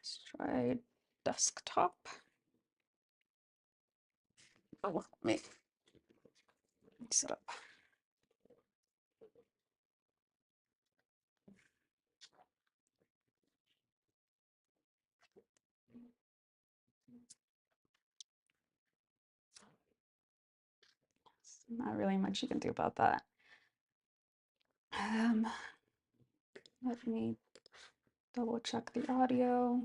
Let's try desktop. Oh, let me set up. Not really much you can do about that. Let me double check the audio.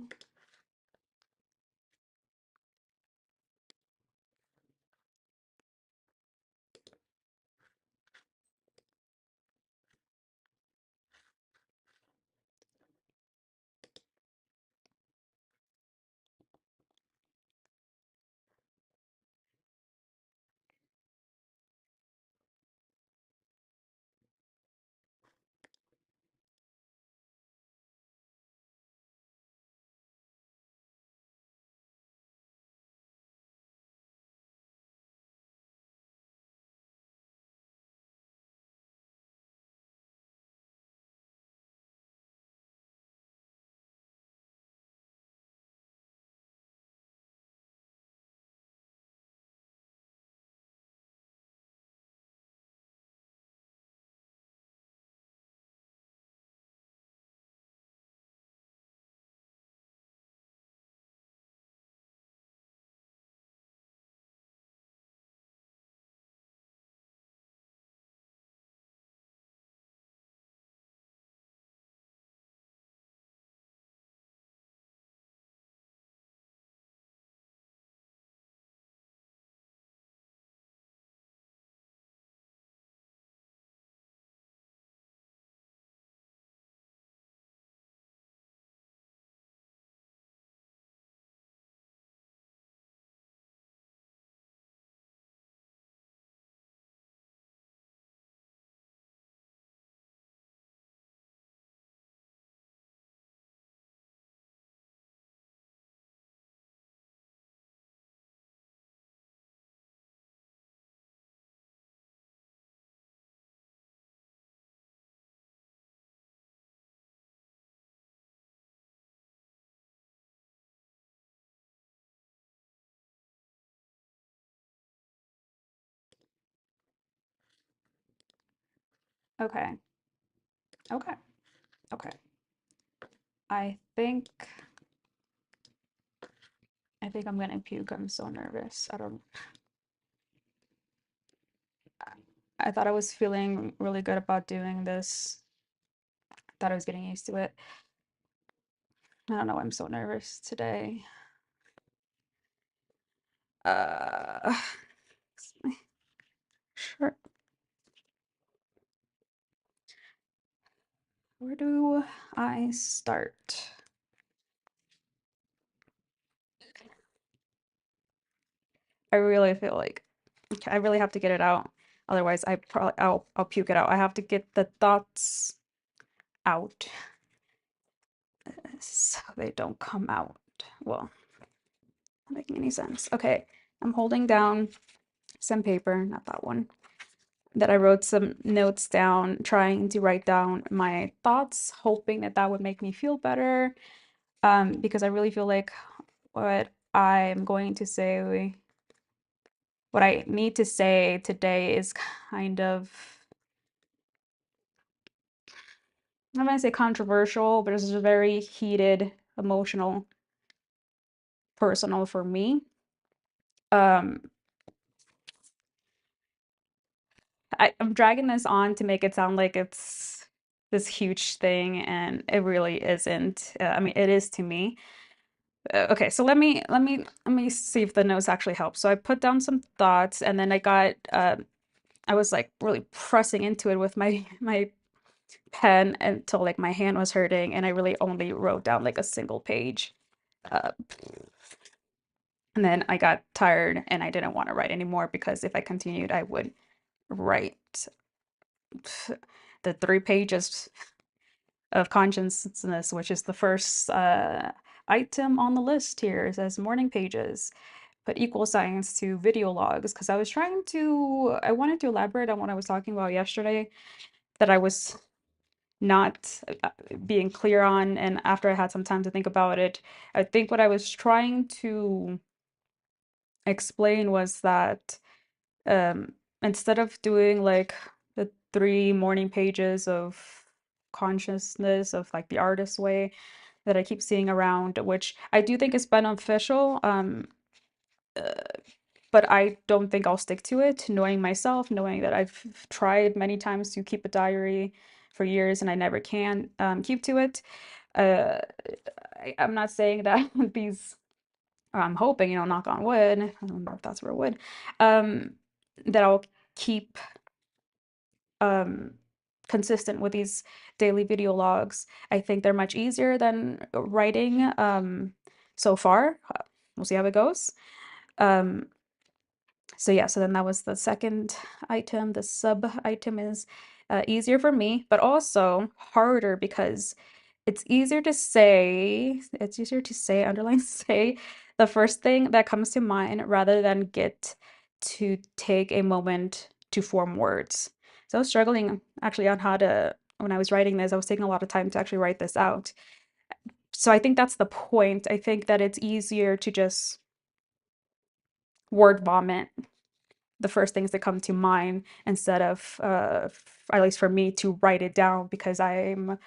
Okay. Okay. Okay. I think I'm gonna puke. I'm so nervous. I thought I was feeling really good about doing this. I thought I was getting used to it. I don't know, I'm so nervous today. Uh, sure. Where do I start? I really feel like I really have to get it out. Otherwise, I'll puke it out. I have to get the thoughts out so they don't come out. Well, not making any sense. Okay, I'm holding down some paper, not that one, that I wrote some notes down, trying to write down my thoughts, hoping that that would make me feel better. Because I really feel like what I'm going to say, what I need to say today is kind of, I'm gonna say controversial, but it's just very heated, emotional, personal for me. Um, I'm dragging this on to make it sound like it's this huge thing, and it really isn't. I mean, it is to me. Okay, so let me see if the notes actually help. So I put down some thoughts, and then I was like really pressing into it with my pen until like my hand was hurting, and I really only wrote down like a single page. Uh, and then I got tired and I didn't want to write anymore because if I continued, I would write the 3 pages of consciousness, which is the first item on the list here. It says morning pages. Put equal signs to video logs because I wanted to elaborate on what I was talking about yesterday, that I was not being clear on. And after I had some time to think about it, I think what I was trying to explain was that um, instead of doing like the 3 morning pages of consciousness of like the artist way that I keep seeing around, which I do think is beneficial, uh, but I don't think I'll stick to it, knowing myself, knowing that I've tried many times to keep a diary for years and I never can keep to it. Uh, I'm not saying that these, I'm hoping, knock on wood, I don't know if that's real wood, um, that I'll keep um, consistent with these daily video logs. I think they're much easier than writing so far. We'll see how it goes. Um, so yeah, so then that was the second item. The sub item is easier for me, but also harder because it's easier to say, underline say, the first thing that comes to mind rather than get to take a moment to form words. So I was struggling actually on how to, when I was writing this, I was taking a lot of time to actually write this out. So I think that's the point. I think that it's easier to just word vomit the first things that come to mind instead of, at least for me, to write it down because I'm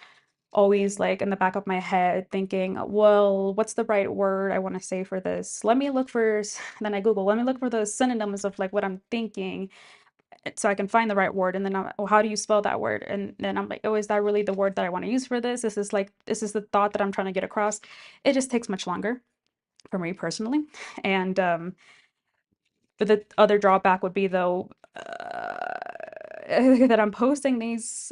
always like in the back of my head thinking, well, what's the right word I want to say for this? Let me look for, then I Google, let me look for the synonyms of like what I'm thinking so I can find the right word. And then I'm, oh, how do you spell that word? And then I'm like, oh, is that really the word that I want to use for this? This is the thought that I'm trying to get across. It just takes much longer for me personally. And, but the other drawback would be though, that I'm posting these,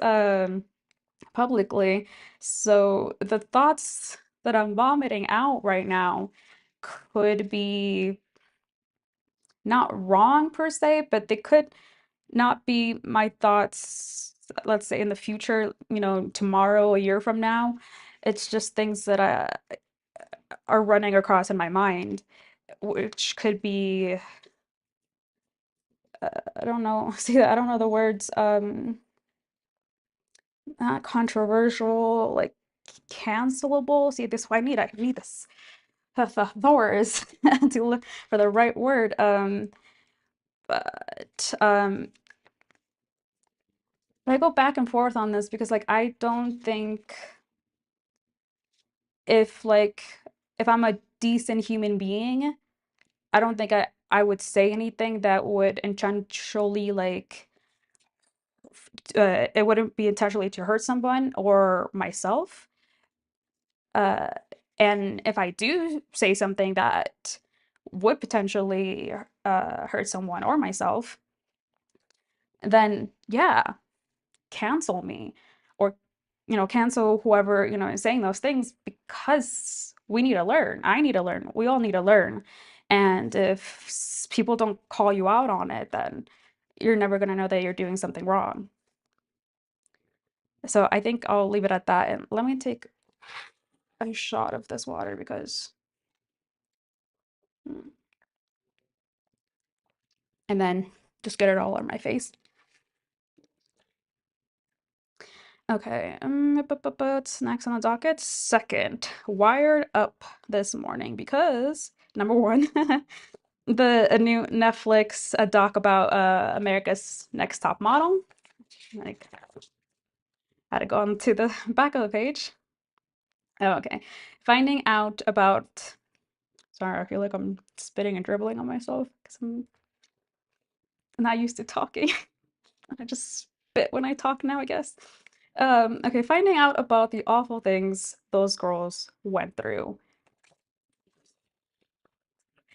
publicly. So the thoughts that I'm vomiting out right now could be not wrong per se, but they could not be my thoughts, let's say in the future, tomorrow, a year from now. It's just things that are running across in my mind, which could be, I don't know, see, I don't know the words, not controversial, like cancelable. See, this I need this thesaurus to look for the right word. But I go back and forth on this because like I don't think if like if I'm a decent human being, I don't think I would say anything that would intentionally like it wouldn't be intentionally to hurt someone or myself. Uh, and if I do say something that would potentially hurt someone or myself, then yeah, cancel me or cancel whoever is saying those things because we need to learn. I need to learn. We all need to learn. And if people don't call you out on it, then you're never going to know that you're doing something wrong. So I think I'll leave it at that. And let me take a shot of this water because, and then just get it all on my face. Okay, what's next on the docket? Second, wired up this morning because number one, a new Netflix doc about America's Next Top Model. Like, had to go on to the back of the page. Oh, okay. Finding out about. Sorry, I feel like I'm spitting and dribbling on myself because I'm not used to talking. I just spit when I talk now, I guess. Okay, finding out about the awful things those girls went through.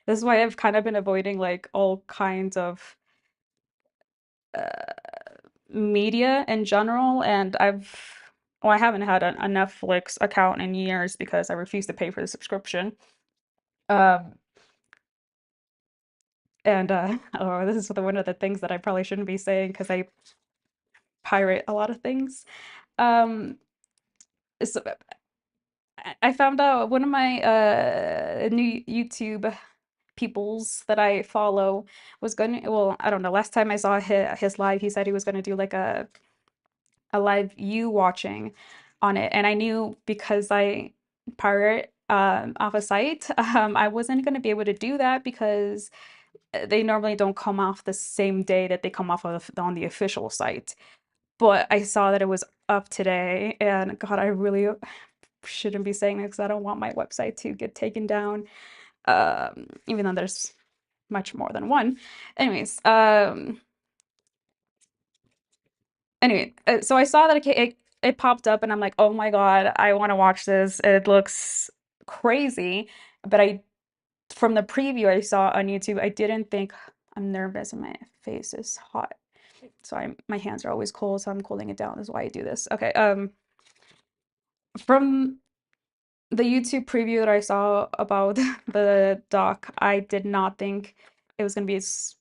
This is why I've kind of been avoiding like all kinds of uh, media in general, and well, I haven't had a Netflix account in years because I refuse to pay for the subscription. Um, and oh, this is one of the things that I probably shouldn't be saying because I pirate a lot of things. Um, so I found out one of my new YouTube peoples that I follow was going to, well, I don't know, last time I saw his live, he said he was going to do like a live you watching on it, and I knew because I pirate off a site, I wasn't going to be able to do that because they normally don't come off the same day that they come off of on the official site. But I saw that it was up today, and God, I really shouldn't be saying this because I don't want my website to get taken down. Even though there's much more than one. Anyways, so I saw that it popped up, and I'm like, oh my God, I want to watch this. It looks crazy. But from the preview I saw on YouTube, I didn't think I'm nervous and my face is hot. So my hands are always cold, so I'm cooling it down. Is why I do this. Okay. From the YouTube preview that I saw about the doc, I did not think it was gonna be as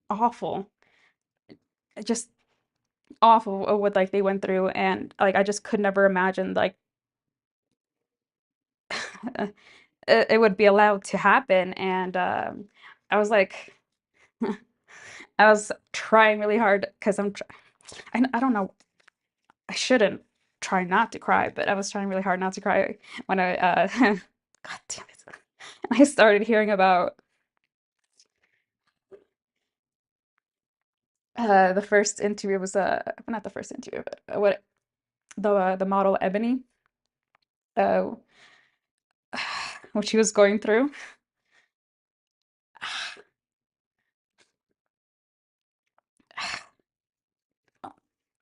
awful. Just awful what like they went through, and like I just could never imagine like it would be allowed to happen. And I was like, I was trying really hard because I don't know, I shouldn't try not to cry, but I was trying really hard not to cry when I God damn it. I started hearing about the first interview was not the first interview, but what the model Ebony, uh what she was going through.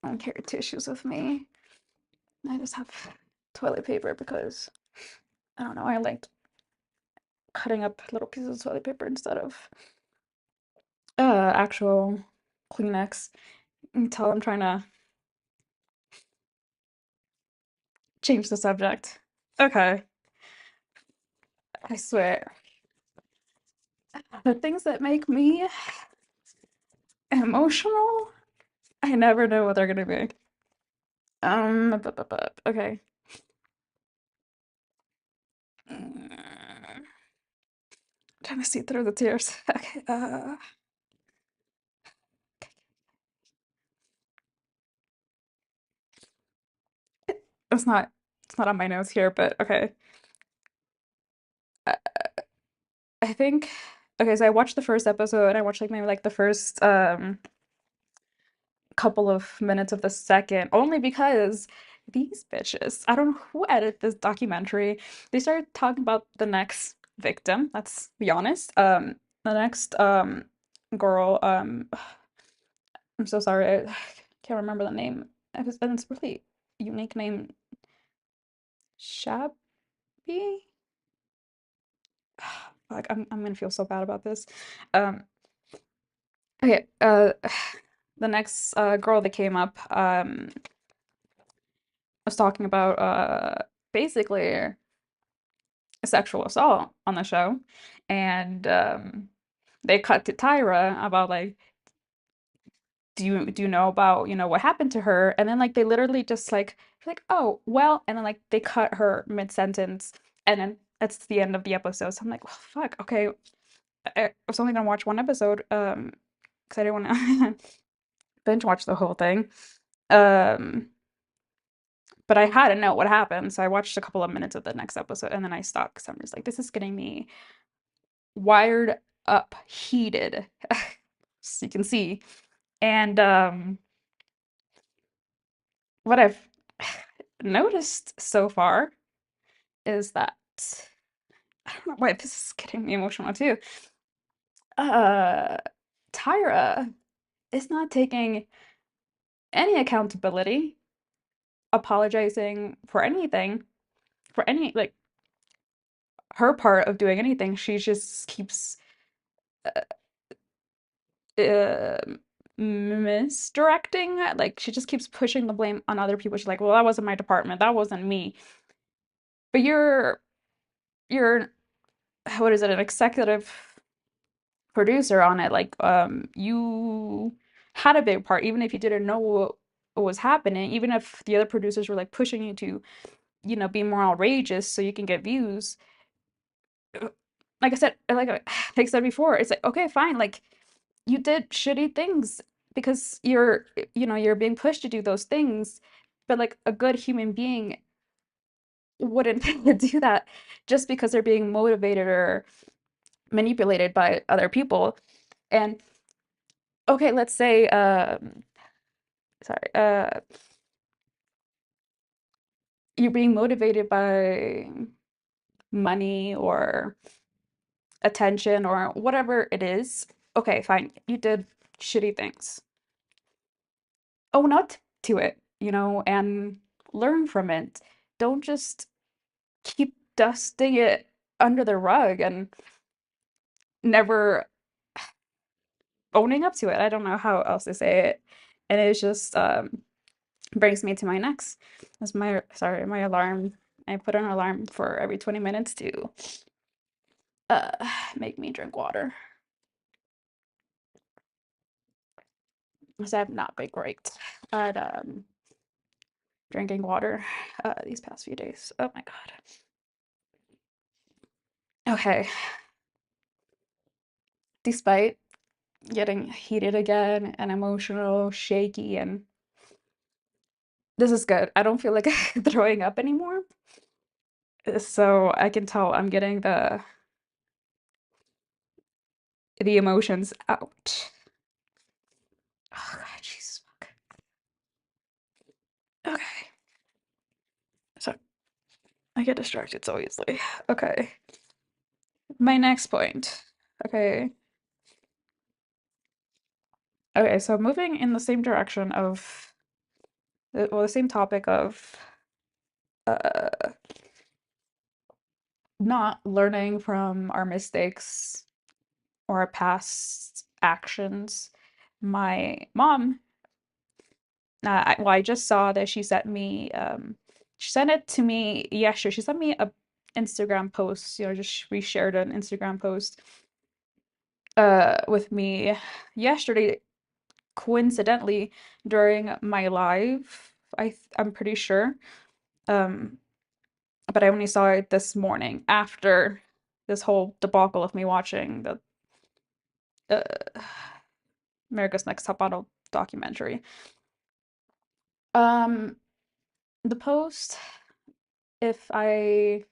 I don't carry tissues with me. I just have toilet paper because I don't know, I liked cutting up little pieces of toilet paper instead of actual Kleenex. You can tell I'm trying to change the subject. Okay, I swear. The things that make me emotional, I never know what they're gonna be. Okay. Trying to see through the tears. Okay, it's not it's not on my notes here, but okay. I, I think okay, so I watched the first episode and I watched like maybe like the first couple of minutes of the second, only because these bitches, I don't know who edited this documentary. They started talking about the next victim, let's be honest. The next girl, I'm so sorry, I can't remember the name. It's a really unique name. Shabby? Like I'm gonna feel so bad about this. Um, okay, the next girl that came up was talking about basically sexual assault on the show, and they cut to Tyra about like, do you know about what happened to her? And then like they literally just like, oh well, and then like they cut her mid sentence, and then that's the end of the episode. So I'm like, well, fuck, okay, I was only gonna watch one episode, because I didn't want to binge watch the whole thing. Um, but I had to know what happened, so I watched a couple of minutes of the next episode, and then I stopped because I'm just like, this is getting me wired up, heated, so you can see. And what I've noticed so far is that I don't know why this is getting me emotional too. Uh, Tyra is not taking any accountability, apologizing for anything, for any like her part of doing anything. She just keeps uh, misdirecting. Like she just keeps pushing the blame on other people. She's like, "Well, that wasn't my department. That wasn't me." But you're what is it? An executive producer on it. Like you had a big part, even if you didn't know what was happening. Even if the other producers were like pushing you to be more outrageous so you can get views. Like I said, like I said before, it's like, okay, fine, like you did shitty things. because you're being pushed to do those things, but like a good human being wouldn't do that just because they're being motivated or manipulated by other people. And okay, let's say sorry, you're being motivated by money or attention or whatever it is. Okay, fine. You did shitty things. Own up to it, and learn from it. Don't just keep dusting it under the rug and never owning up to it. I don't know how else to say it. And it just brings me to my next. That's my alarm. I put an alarm for every 20 minutes to uh make me drink water. Because I've not been great at drinking water these past few days. Oh my God. Okay. Despite getting heated again and emotional, shaky, and this is good. I don't feel like throwing up anymore. So I can tell I'm getting the emotions out. Oh God, Jesus fuck. Okay. So I get distracted so easily. Okay. My next point. Okay. Okay, so moving in the same direction of the same topic of uh not learning from our mistakes or our past actions. My mom, I just saw that she sent it to me yesterday. She sent me a Instagram post, just reshared an Instagram post with me yesterday, coincidentally during my live. I'm pretty sure. Um, but I only saw it this morning after this whole debacle of me watching the uh, America's Next Top Model documentary. Um, the post, if I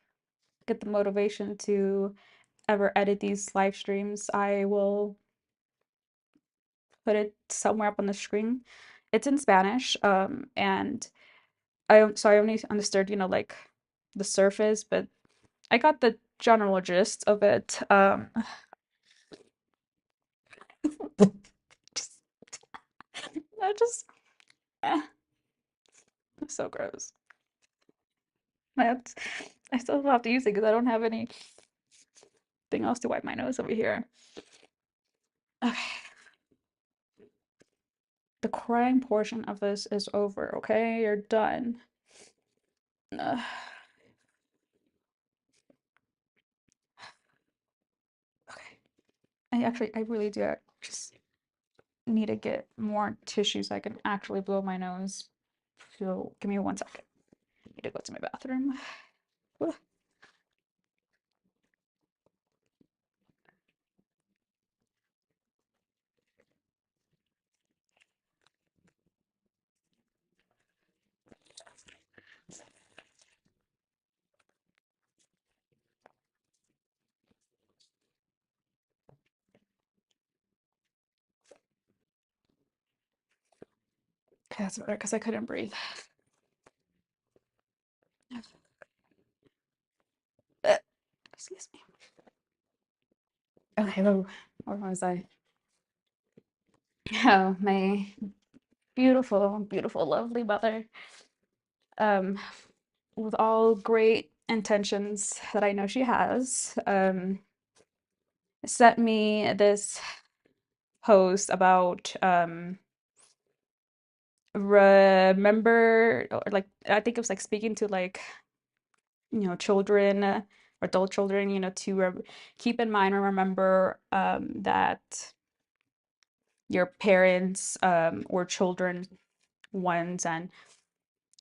get the motivation to ever edit these live streams, I will put it somewhere up on the screen. It's in Spanish, and I only understood, like the surface, but I got the general gist of it. Just, I just, it's so gross. I have to- I still have to use it because I don't have anything else to wipe my nose over here. Okay, the crying portion of this is over. Okay, you're done. Ugh. Okay, I really do just need to get more tissue so I can actually blow my nose. So give me 1 second. I need to go to my bathroom. Ugh. Okay, that's better because I couldn't breathe. Excuse me. Okay, where was I? Oh, my beautiful, beautiful, lovely mother. Um, with all great intentions that I know she has, sent me this post about remember, or like I think it was like speaking to like children, or adult children, to keep in mind and remember that your parents were children once, and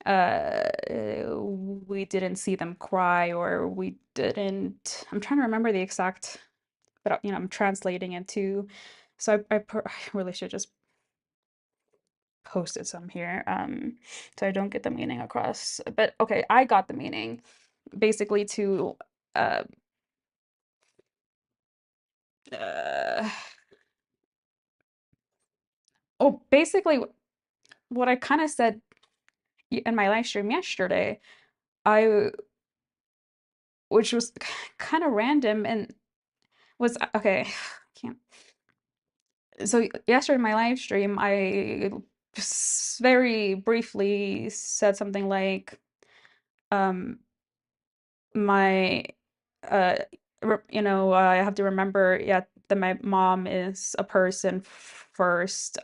uh we didn't see them cry, or we didn't, I'm trying to remember the exact, but I'm translating it too. So I really should just posted some here, so I don't get the meaning across. But okay, I got the meaning. Basically to uh, uh oh, basically what I kind of said in my live stream yesterday, I which was kind of random and was okay. Can't. So yesterday in my live stream, I just very briefly said something like, um, my, uh, I have to remember, yeah, that my mom is a person first.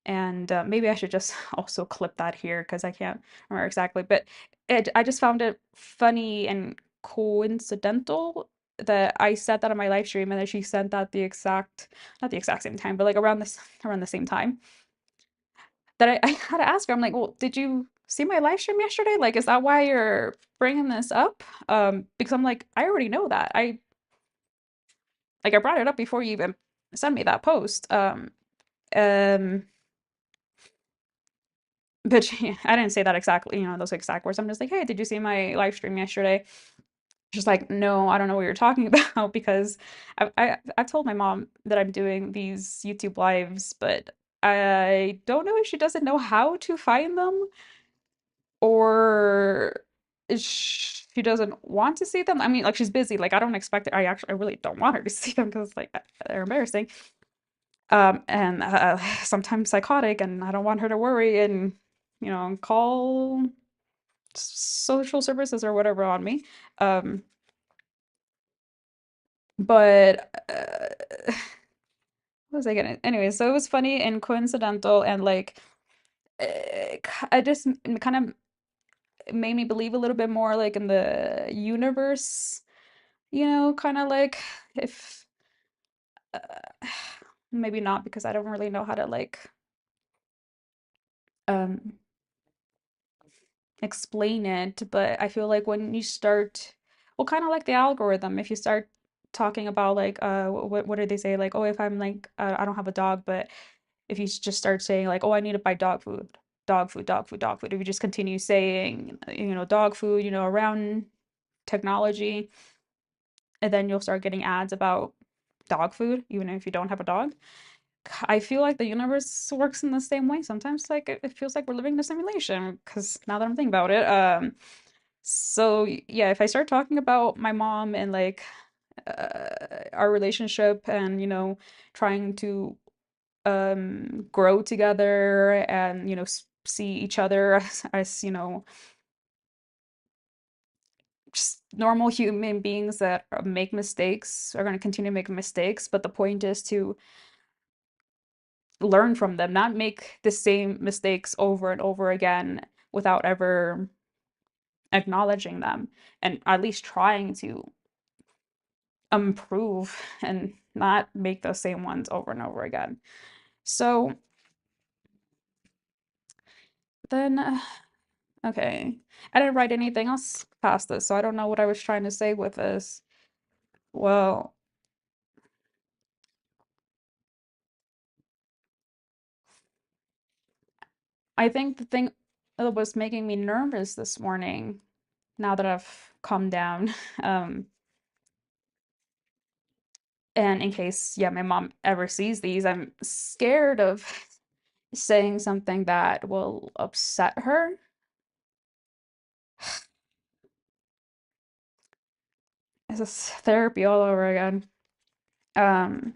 And maybe I should just also clip that here because I can't remember exactly. But I just found it funny and coincidental that I said that on my live stream and then she sent that not the exact same time, but like around the same time that I had to ask her. I'm like, well, did you see my live stream yesterday? Like, is that why you're bringing this up? Because I'm like, I already know that. I brought it up before you even sent me that post. Um, But I didn't say that exactly, those exact words. I'm just like, hey, did you see my live stream yesterday? She's like, no, I don't know what you're talking about because I've told my mom that I'm doing these YouTube lives, but I don't know if she doesn't know how to find them or she doesn't want to see them. I mean, like she's busy. Like I don't expect it. I really don't want her to see them because like they're embarrassing. And sometimes psychotic, and I don't want her to worry and call social services or whatever on me. Um, but what was I gonna? Anyway, so it was funny and coincidental, and like I just kind of made me believe a little bit more like in the universe, kind of like if uh, maybe not because I don't really know how to like um explain it, but I feel like when you start, well, kind of like the algorithm, if you start talking about like what do they say like, oh, if I'm like I don't have a dog, but if you just start saying like, oh, I need to buy dog food, dog food, dog food, dog food, if you just continue saying dog food, around technology, and then you'll start getting ads about dog food even if you don't have a dog. I feel like the universe works in the same way. Sometimes like it feels like we're living in a simulation because now that I'm thinking about it, so yeah, if I start talking about my mom and like our relationship and trying to grow together and see each other as just normal human beings that make mistakes are going to continue making mistakes, but the point is to learn from them, not make the same mistakes over and over again without ever acknowledging them and at least trying to improve and not make those same ones over and over again. So then, okay, I didn't write anything else past this, so I don't know what I was trying to say with this. Well, I think the thing that was making me nervous this morning, now that I've calmed down, um, and in case, yeah, my mom ever sees these, I'm scared of saying something that will upset her. This is therapy all over again. Um,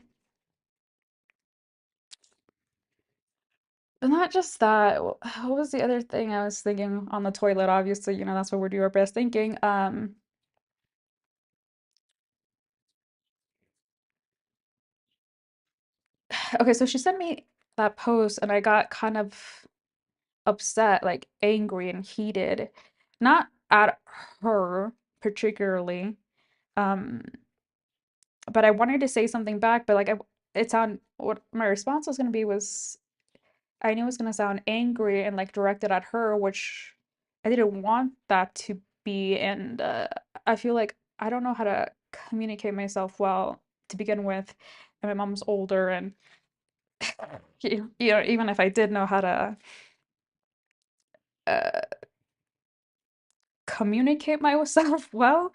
but not just that. What was the other thing I was thinking on the toilet? Obviously, that's what we do our best thinking. Okay, so she sent me that post and I got kind of upset, like angry and heated. Not at her particularly, um, but I wanted to say something back, but like it sound what my response was gonna be was I knew it was gonna sound angry and like directed at her, which I didn't want that to be. And I feel like I don't know how to communicate myself well to begin with. And my mom's older, and You know, even if I did know how to uh, communicate myself well,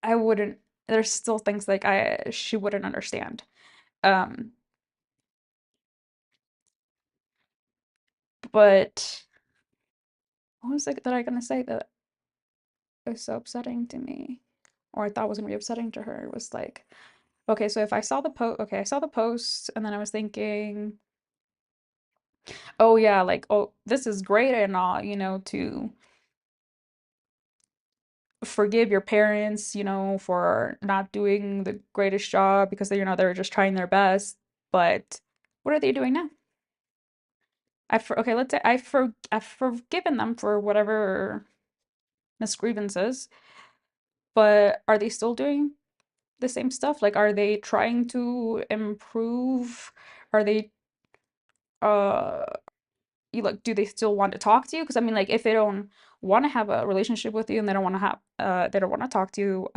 I wouldn't. There's still things like I she wouldn't understand. Um, but what was it that I gonna say that was so upsetting to me, or I thought was gonna be upsetting to her? It was like, okay, so if I saw the post, okay, I saw the post, and then I was thinking, oh yeah, like, oh, this is great and all, you know, to forgive your parents, you know, for not doing the greatest job because they, you know, they're just trying their best. But what are they doing now? Okay, let's say I've forgiven them for whatever misgrievances, but are they still doing the same stuff? Like, are they trying to improve? Are they uh you like do they still want to talk to you? Because I mean, like, if they don't want to have a relationship with you and they don't want to talk to you,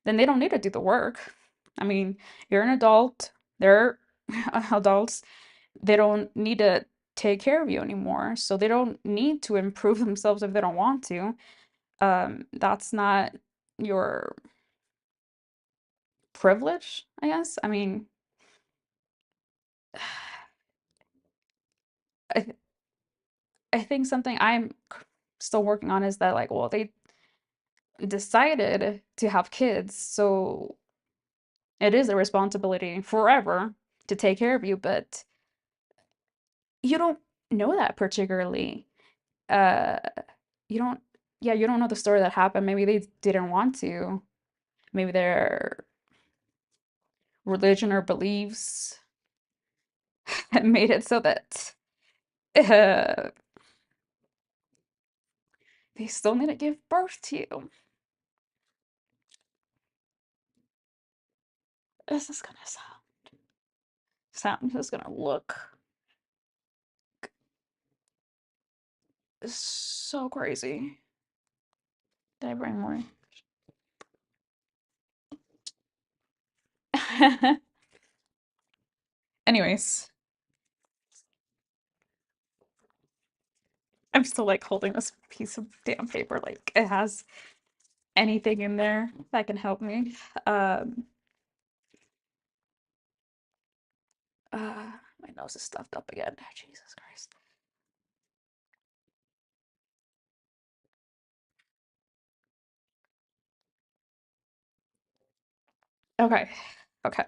then they don't need to do the work. I mean, you're an adult, they're adults, they don't need to take care of you anymore. So they don't need to improve themselves if they don't want to. That's not your privilege, I guess. I mean, I th- I think something still working on is that like, well, they decided to have kids, so it is a responsibility forever to take care of you, but you don't know that particularly. Uh, you don't, yeah, you don't know the story that happened. Maybe they didn't want to. Maybe their religion or beliefs made it so that uh, they still need to give birth to you. This is gonna sound, this is gonna look so crazy. Did I bring more? Anyways, I'm still like holding this piece of damn paper like it has anything in there that can help me. Um, my nose is stuffed up again. Jesus Christ. Okay. Okay.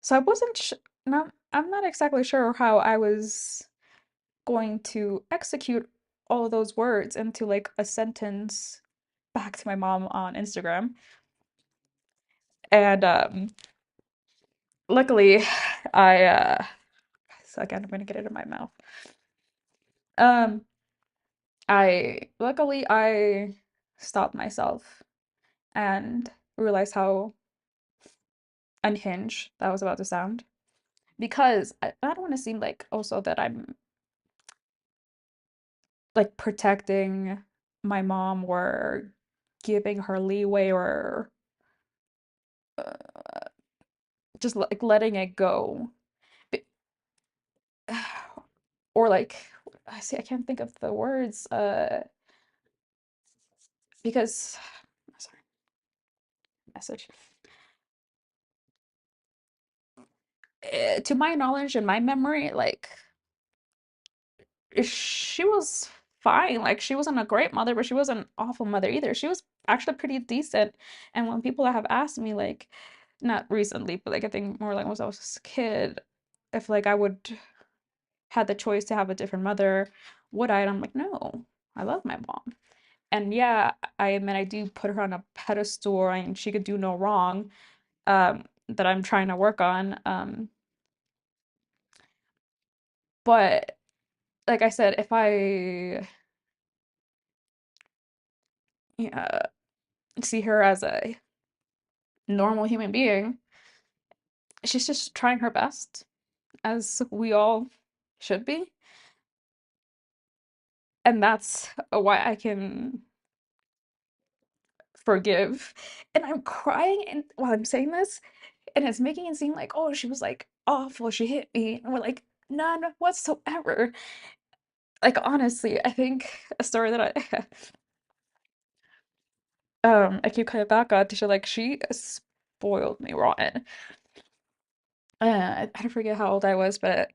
So I wasn't not I'm not exactly sure how I was going to execute all of those words into like a sentence back to my mom on Instagram. And luckily I so again I'm gonna get it in my mouth. Um I stopped myself and realized how unhinged that was about to sound. Because I don't want to seem like also that I'm like protecting my mom or giving her leeway or uh, just like letting it go. Be- Or like I see I can't think of the words because sorry, message. To my knowledge and my memory, like she was fine. Like she wasn't a great mother, but she wasn't an awful mother either. She was actually pretty decent. And when people have asked me, like, not recently, but like I think more like when I was a kid, if like I would had the choice to have a different mother, would I? And I'm like, no, I love my mom. And yeah, I admit I do put her on a pedestal and she could do no wrong, that I'm trying to work on. But like I said, if I yeah, see her as a normal human being, she's just trying her best, as we all should be. And that's why I can forgive. And I'm crying and while I'm saying this, and it's making it seem like, oh, she was like awful, she hit me. And we're like, none whatsoever. Like honestly, I think a story that I I keep coming back on to show like she spoiled me rotten. I don't forget how old I was, but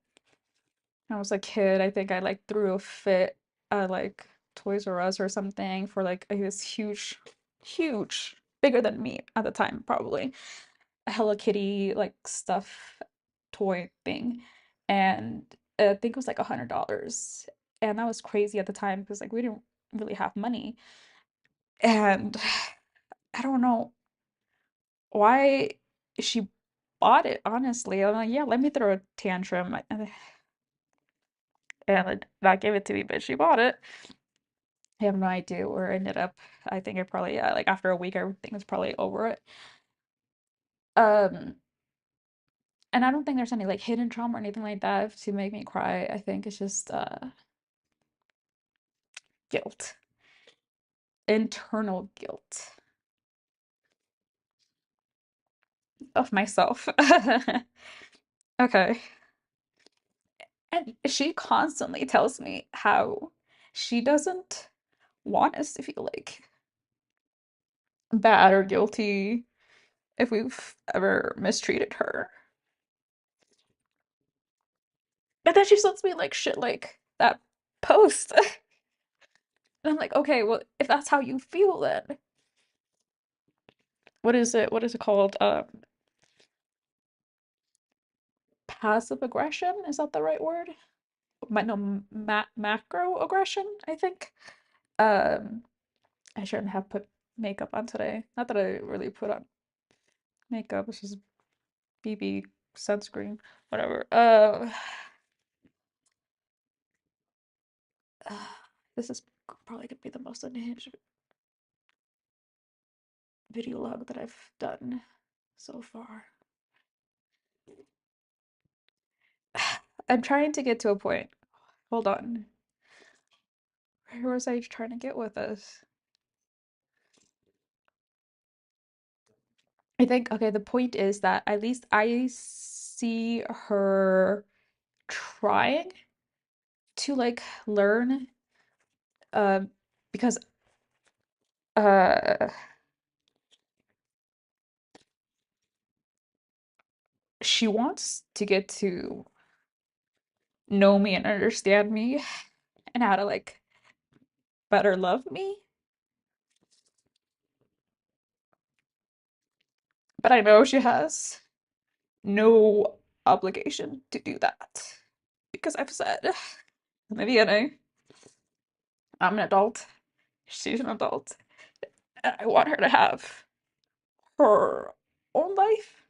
I was a kid. I think I like threw a fit at like Toys R Us or something for like it was huge, huge, bigger than me at the time, probably. A Hello Kitty like stuff toy thing. And I think it was like $100. And that was crazy at the time because like we didn't really have money. And I don't know why she bought it, honestly. I'm like, yeah, let me throw a tantrum. And not give it to me, but she bought it. I have no idea where it ended up. I think it probably, yeah, like after a week, everything was probably over it. Um, and I don't think there's any like hidden trauma or anything like that to make me cry. I think it's just guilt, internal guilt of myself. Okay. And she constantly tells me how she doesn't want us to feel like bad or guilty if we've ever mistreated her. But then she sends me like shit like that post. And I'm like, okay, well, if that's how you feel, then what is it? What is it called? Passive aggression? Is that the right word? No, macro aggression, I think. Um, I shouldn't have put makeup on today. Not that I really put on makeup. It's just BB sunscreen, whatever. This is probably gonna be the most unhinged video log that I've done so far. I'm trying to get to a point. Hold on. Where was I trying to get with this? I think, okay, the point is that at least I see her trying to like learn, um, because uh she wants to get to know me and understand me and how to like better love me. But I know she has no obligation to do that because I've said in the beginning, I'm an adult, she's an adult, and I want her to have her own life,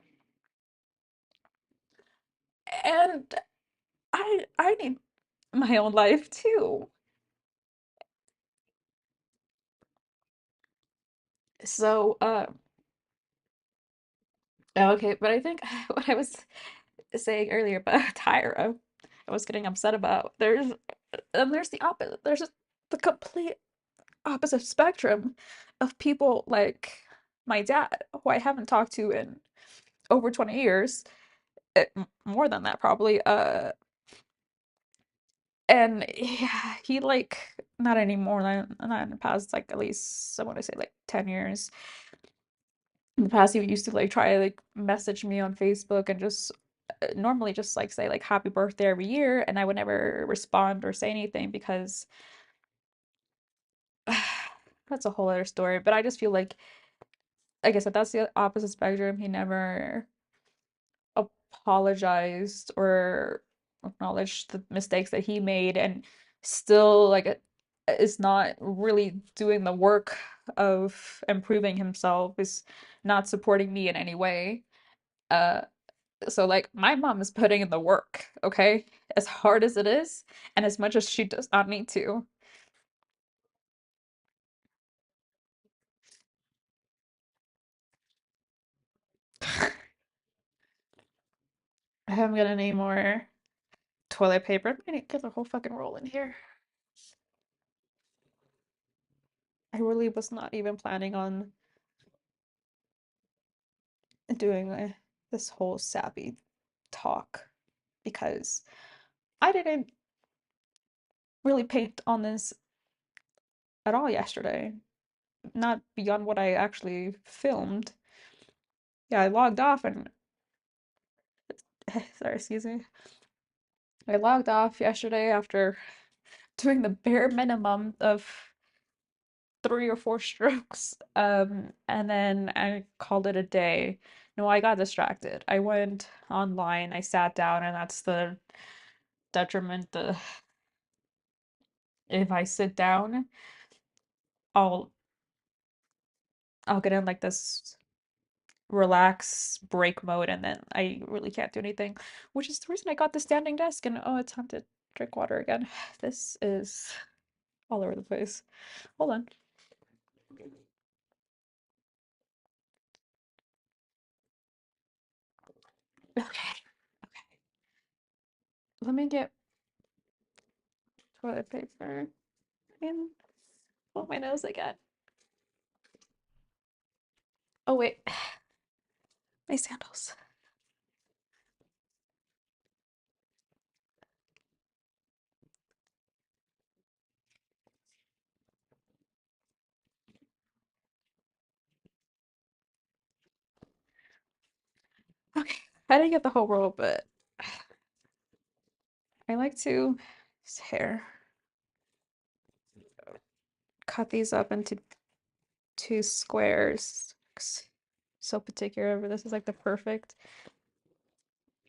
and I need my own life too. So, okay, but I think what I was saying earlier about Tyra, I was getting upset about. There's the opposite. There's just the complete opposite spectrum of people like my dad, who I haven't talked to in over 20 years, more than that probably. And yeah, he like not anymore. Not in the past, like at least I want to say like 10 years. In the past, he used to like try to like message me on Facebook and just normally just like say like happy birthday every year, and I would never respond or say anything because that's a whole other story. But I just feel like I said, that's the opposite spectrum. He never apologized or acknowledged the mistakes that he made, and still like is not really doing the work of improving himself, is not supporting me in any way. Uh, so like my mom is putting in the work, okay? As hard as it is, and as much as she does not need to. I'm gonna need more toilet paper. I'm gonna get the whole fucking roll in here. I really was not even planning on doing this whole sappy talk because I didn't really paint on this at all yesterday, not beyond what I actually filmed. Yeah, I logged off and sorry, excuse me. I logged off yesterday after doing the bare minimum of 3 or 4 strokes. And then I called it a day. No, I got distracted. I went online, I sat down, and that's the detriment. The if I sit down, I'll I'll get in like this relax break mode, and then I really can't do anything, which is the reason I got the standing desk. And oh, it's time to drink water again. This is all over the place. Hold on. Okay, okay. Let me get toilet paper and blow my nose again. Oh wait, my sandals. Okay, I didn't get the whole roll, but I like to use hair. Cut these up into 2 squares. So particular, but this is like the perfect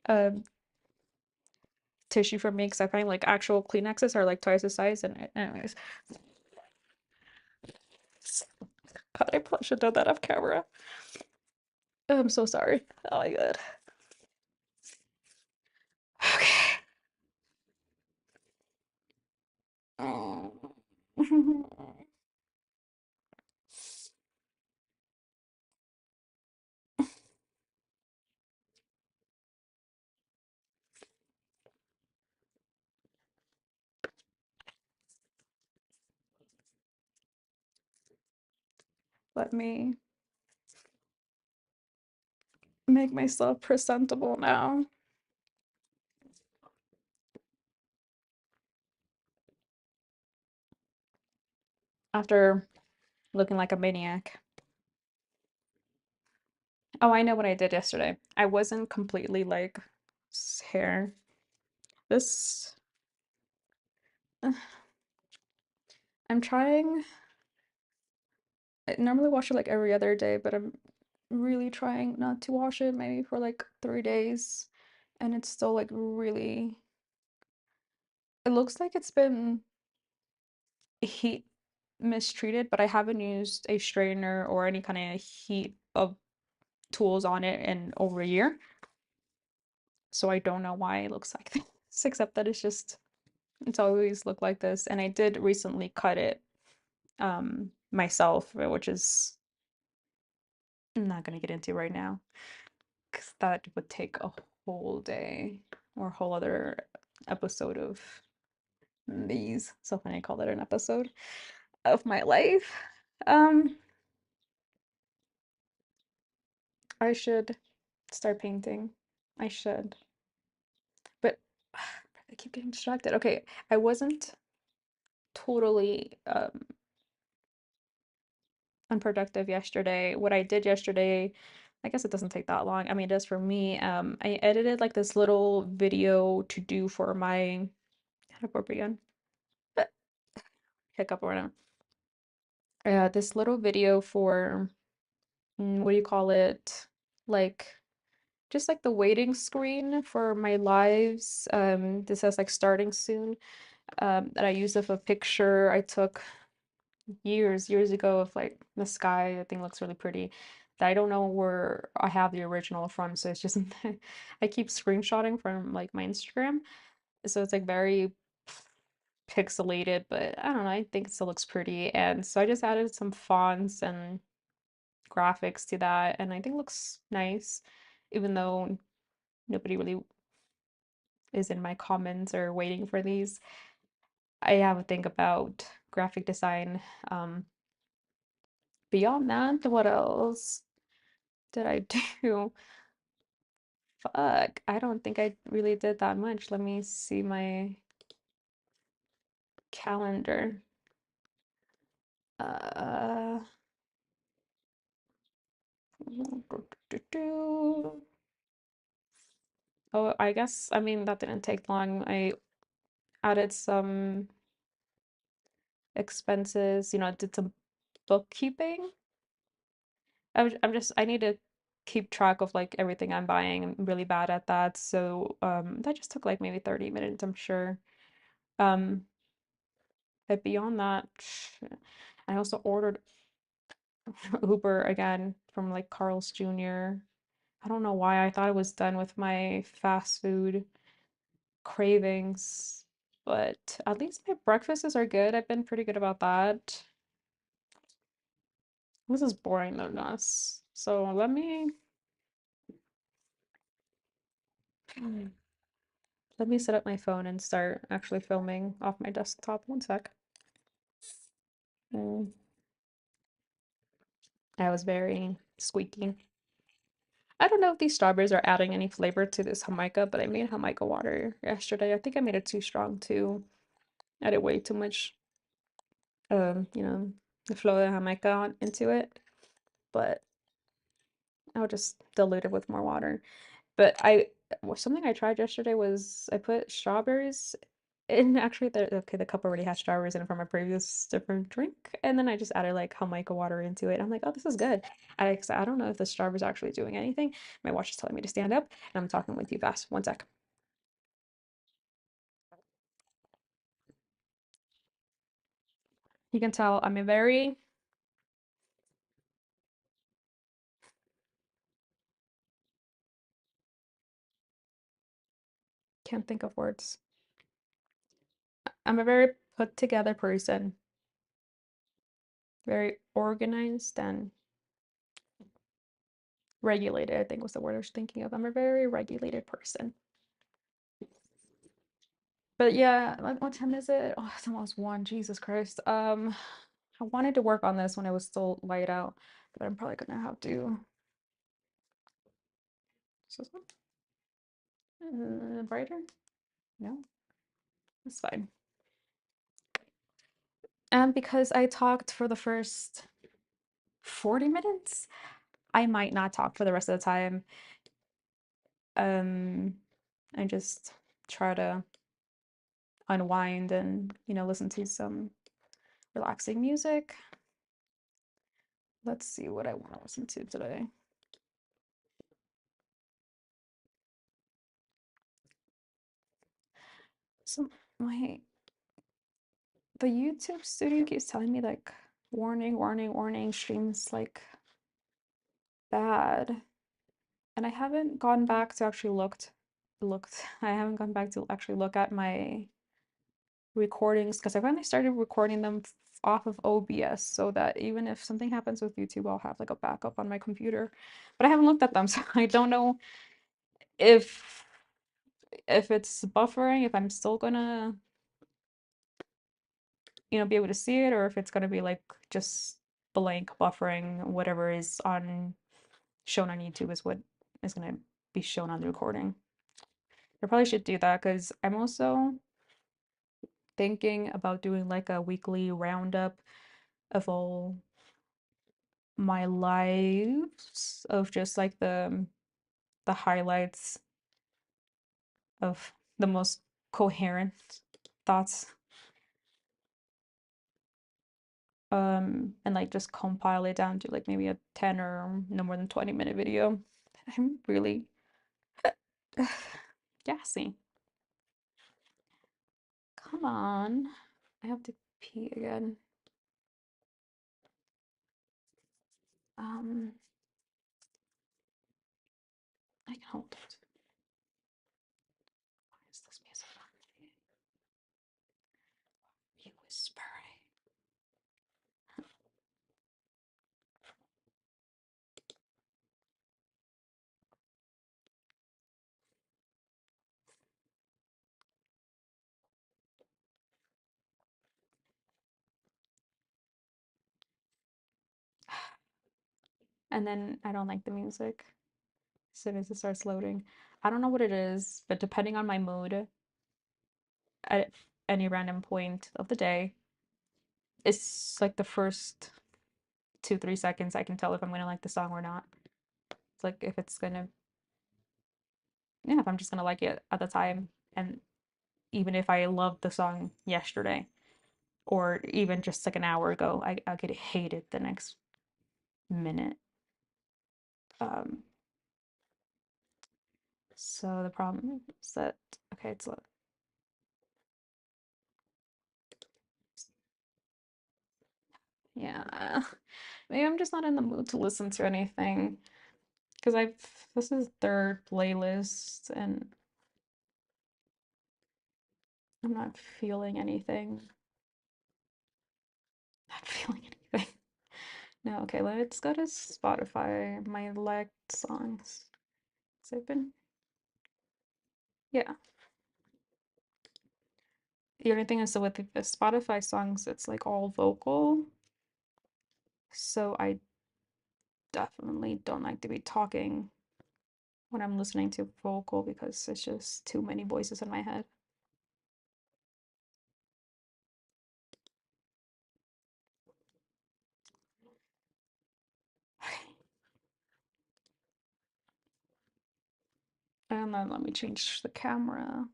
um tissue for me because I find like actual Kleenexes are like twice the size. And anyways, God, I probably should have done that off camera. I'm so sorry. Oh my God. Okay. Oh. Let me make myself presentable now. After looking like a maniac. Oh, I know what I did yesterday. I wasn't completely like hair. This, I'm trying. I normally wash it like every other day, but I'm really trying not to wash it maybe for like 3 days. And it's still like really, it looks like it's been heat mistreated, but I haven't used a straightener or any kind of heat of tools on it in over a year. So I don't know why it looks like this, except that it's always looked like this. And I did recently cut it myself, which is I'm not gonna get into right now because that would take a whole day or a whole other episode of these. So funny I call it an episode of my life. Um, I should start painting. I should. But I keep getting distracted. Okay, I wasn't totally unproductive yesterday. What I did yesterday, I guess it doesn't take that long. I mean, it does for me. I edited like this little video to do for my how to burp again. But hiccup or whatever. This little video for what do you call it? Like just like the waiting screen for my lives. This says like starting soon. That I used of a picture I took years ago of like the sky. I think looks really pretty. That I don't know where I have the original from, so it's just I keep screenshotting from like my Instagram. So it's like very pixelated, but I don't know, I think it still looks pretty. And so I just added some fonts and graphics to that, and I think it looks nice, even though nobody really is in my comments or waiting for these. I have a think about graphic design. Beyond that, what else? did I do? Fuck, I don't think I really did that much. Let me see my calendar. Uh, oh, I guess, I mean, that didn't take long. I added some expenses, did some bookkeeping. I need to keep track of like everything I'm buying. I'm really bad at that. So, that just took like maybe 30 minutes, I'm sure. Um, but beyond that, I also ordered Uber again from like Carl's Jr. I don't know why I thought I was done with my fast food cravings, but at least my breakfasts are good. I've been pretty good about that. This is boring though, Gus. So let me set up my phone and start actually filming off my desktop. One sec. Mm, I was very squeaky. I don't know if these strawberries are adding any flavor to this Jamaica, but I made Jamaica water yesterday. I think I made it too strong too. Added way too much, the flow of Jamaica into it, but I'll just dilute it with more water. But something I tried yesterday was I put strawberries in actually the cup already had strawberries in it from a previous different drink, and then I just added like Jamaica water into it. I'm like, oh, this is good. I don't know if the strawberries are actually doing anything. My watch is telling me to stand up, and I'm talking with you fast. One sec. You can tell I'm a very can't think of words. I'm a very put together person, very organized and regulated, I think was the word I was thinking of. I'm a very regulated person. But yeah, what time is it? Oh, it's almost 1. Jesus Christ. I wanted to work on this when it was still light out, but I'm probably gonna have to. Is this one? Brighter? No, it's fine. And because I talked for the first 40 minutes, I might not talk for the rest of the time. Um, and just try to unwind and, listen to some relaxing music. Let's see what I want to listen to today. So my the YouTube studio keeps telling me like warning, warning, warning, streams like bad. And I haven't gone back to actually looked. I haven't gone back to actually look at my recordings because I finally started recording them off of OBS so that even if something happens with YouTube, I'll have like a backup on my computer. But I haven't looked at them, so I don't know if it's buffering, if I'm still gonna, be able to see it, or if it's gonna be like just blank buffering, whatever is on shown on YouTube is what is gonna be shown on the recording. I probably should do that because I'm also thinking about doing like a weekly roundup of all my lives of just like the highlights of the most coherent thoughts, and like just compile it down to like maybe a 10 or no more than 20-minute video. I'm really gassy. Come on. I have to pee again. Um, I can hold it. Why is this music on? You whispering. and then I don't like the music as soon as it starts loading. I don't know what it is, but depending on my mood at any random point of the day, it's like the first 2, 3 seconds I can tell if I'm gonna like the song or not. It's like if it's gonna, yeah, if I'm just gonna like it at the time, and even if I loved the song yesterday or even just like an hour ago, I could hate it the next minute. Um, so the problem is that, okay, it's yeah, maybe I'm just not in the mood to listen to anything because this is third playlist and I'm not feeling anything. Not feeling anything. No, okay, let's go to Spotify, my liked songs. So I've been, yeah. The only thing is, so with the Spotify songs, it's like all vocal. So I definitely don't like to be talking when I'm listening to vocal because it's just too many voices in my head. And then let me change the camera.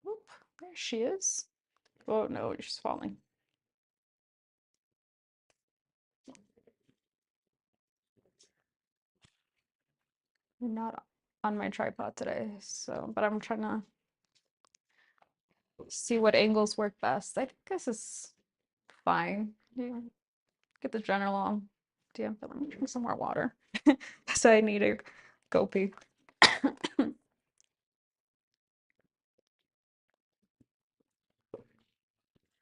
Oop, there she is. Oh no, she's falling. You're not on my tripod today, so but I'm trying to see what angles work best. I think this is fine. Yeah, get the general idea, but let me drink some more water. So I need to go pee.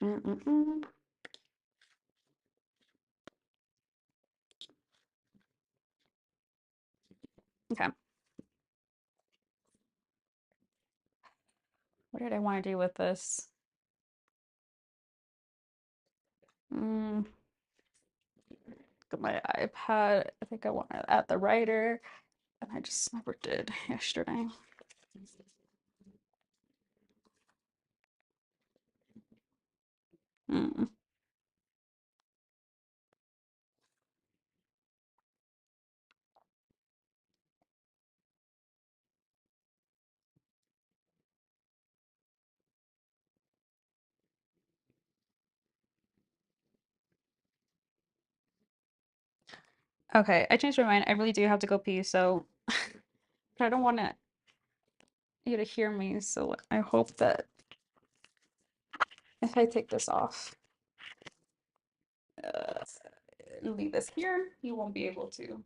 Mm-mm-mm. Okay, what did I want to do with this? Mm, Got my iPad. I think I want to add the writer, and I just never did yesterday. Mm. Okay, I changed my mind. I really do have to go pee, so but I don't want you to hear me. So I hope that if I take this off uh, and leave this here, you won't be able to.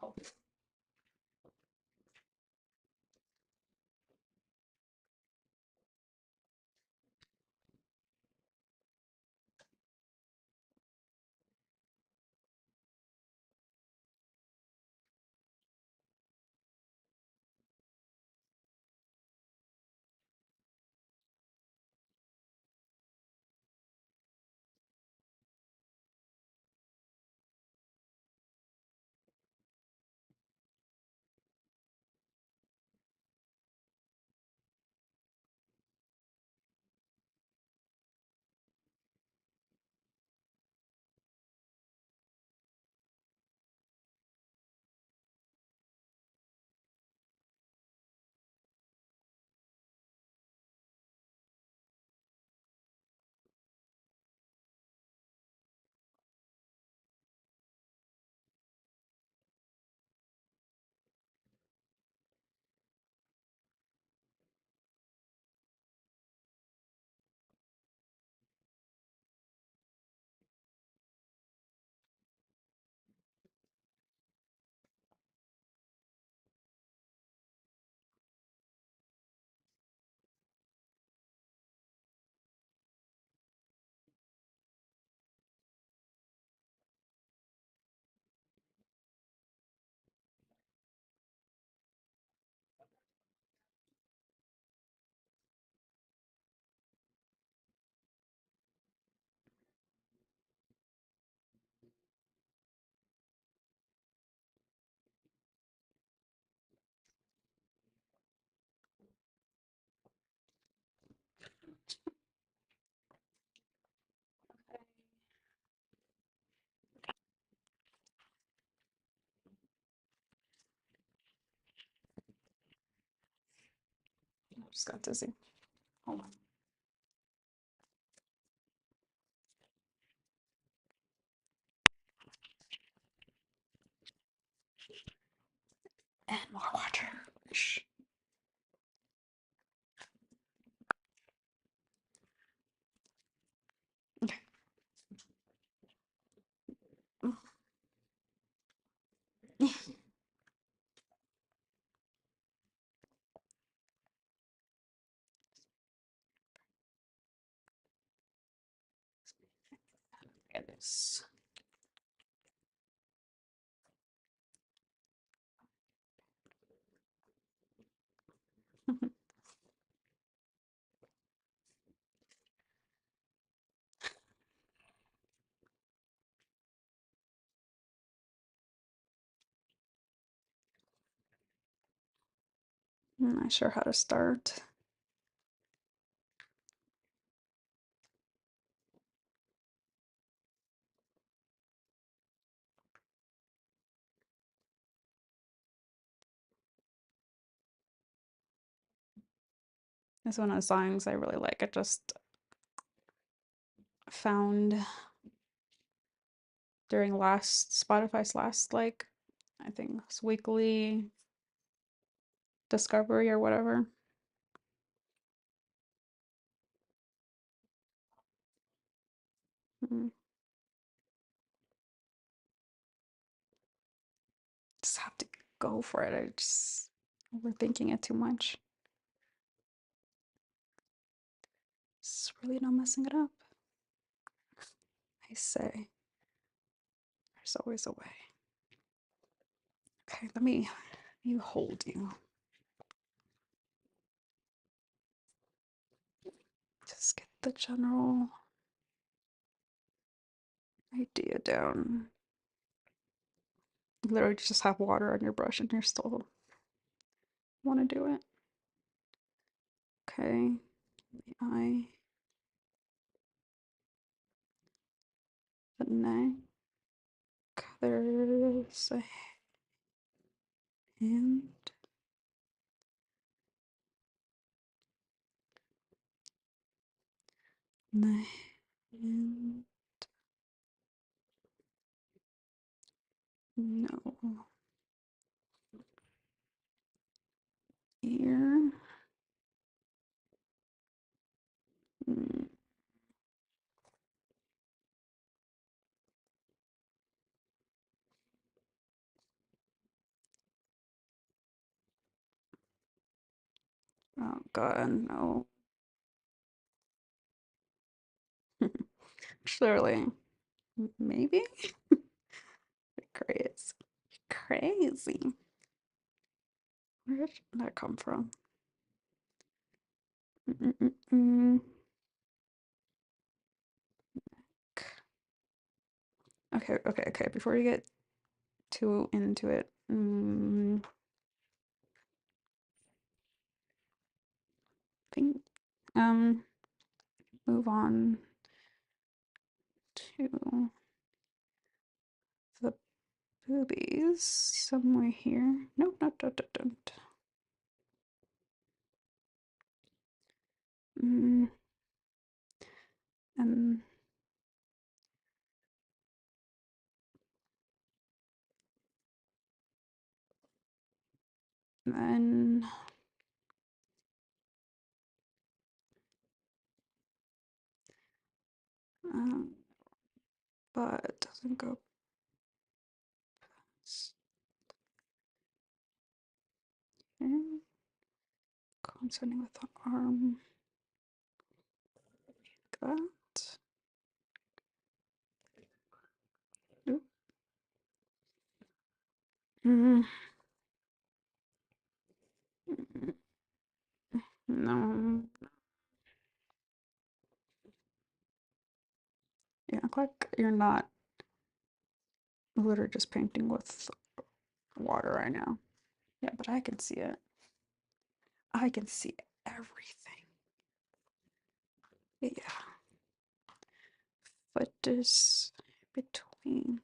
Oh, Just got dizzy. Hold on. And more water. Shh. Okay. Get this. I'm not sure how to start. It's one of the songs I really like. I just found during Spotify's last, like, I think it's weekly discovery or whatever. Mm, just have to go for it. I just overthinking it too much. It's really not messing it up. I say, there's always a way. Okay, let me hold you. Just get the general idea down. Literally just have water on your brush and you're still want to do it. Okay, the eye, the neck. There's a hand. The hand. No. Ear. Mm, oh god, no. Surely. Maybe? Crazy. Crazy. Where did that come from? Mm-mm-mm. Okay, okay, okay. Before you get too into it, think move on to the boobies somewhere here. Nope, not don't. Mm, and then but it doesn't go past here. Concerning with the arm. Like that. Oop. Mm, no. You act like you're not literally just painting with water right now. Yeah, but I can see it. I can see everything. Yeah. Foot is between.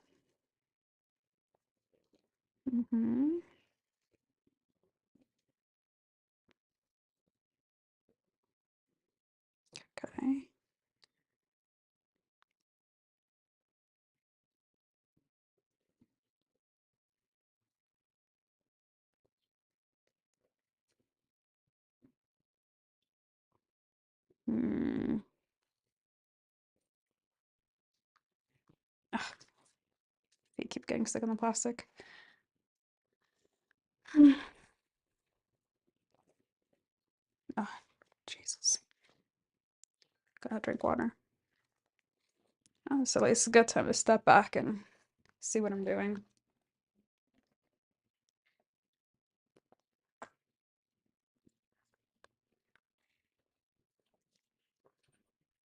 Mm-hmm. Okay. Hmm. Ugh, feet keep getting stuck in the plastic. Oh, Jesus. Gotta drink water. Oh, so it's a good time to step back and see what I'm doing.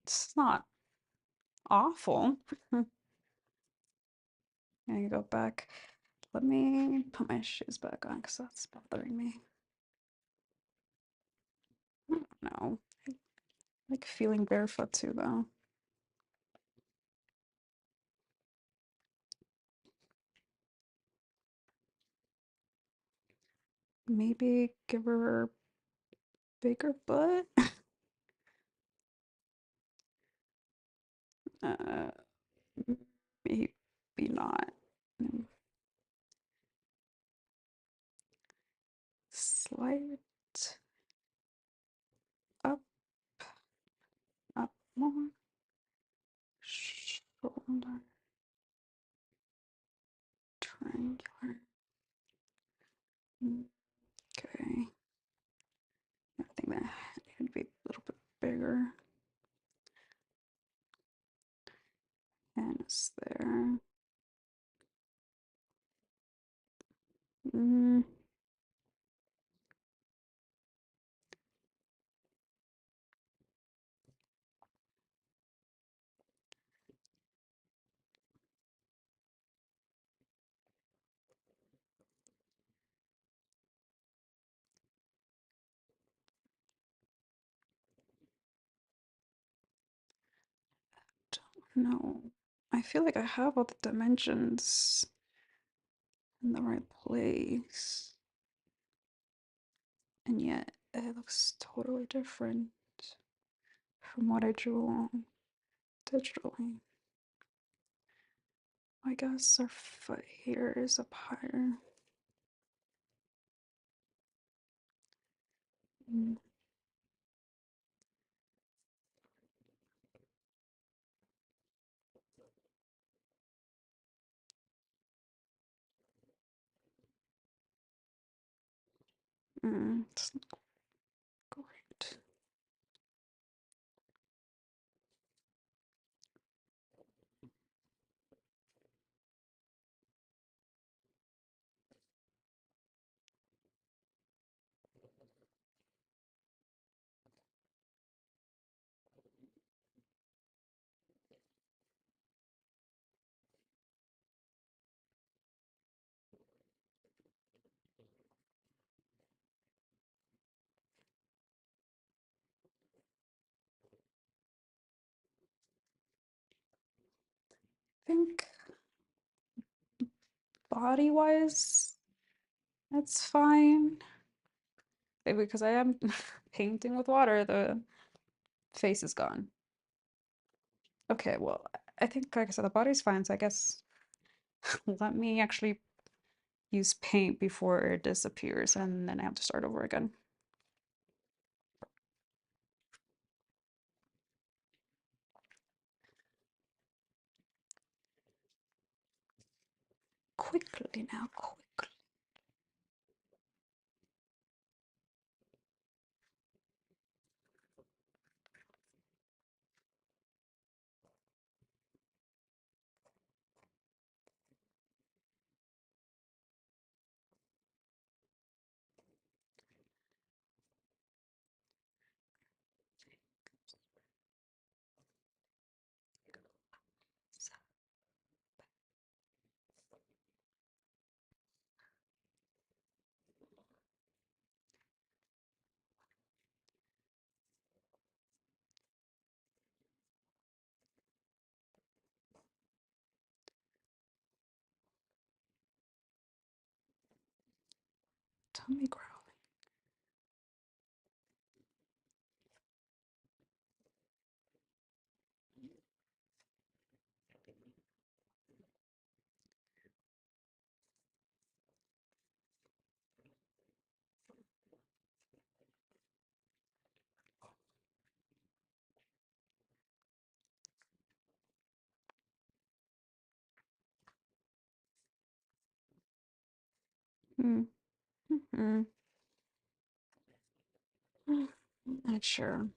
It's not awful. I go back. Let me put my shoes back on because that's bothering me. I don't know. I like feeling barefoot too, though. Maybe give her a bigger butt? Uh, maybe not. Mm, Slight up, up more. Shoulder triangular. Okay. I think that needed to be a little bit bigger. And it's there. Mm, no. I feel like I have all the dimensions in the right place. And yet it looks totally different from what I drew digitally. I guess our foot here is up higher. Mm, it's not great. I think body wise, that's fine. Maybe because I am painting with water, the face is gone. Okay, well, I think, like I said, the body's fine, so I guess let me actually use paint before it disappears, and then I have to start over again. Quickly now, quickly. Tummy growling. Hmm. Hmm. Not sure.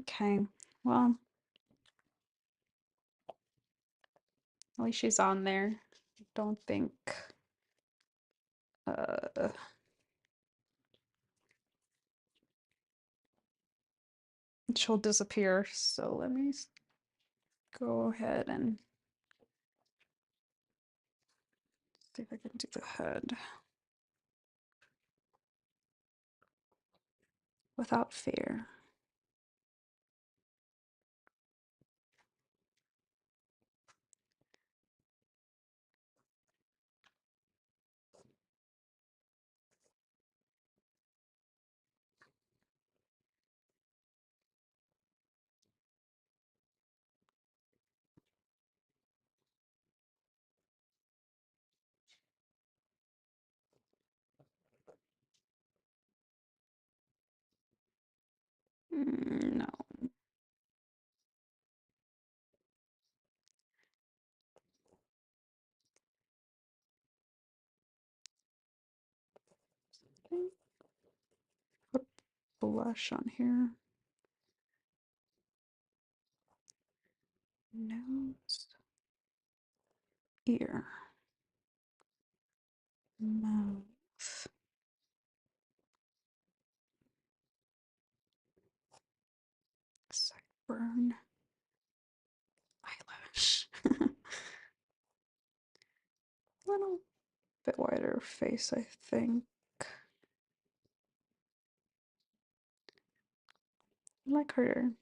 Okay. Well, at least she's on there. Don't think uh she'll disappear. So let me go ahead and see if I can do the head without fear. No. Put blush on here. Nose, ear, mouth, sideburn, eyelash. Little bit wider face, I think. I like her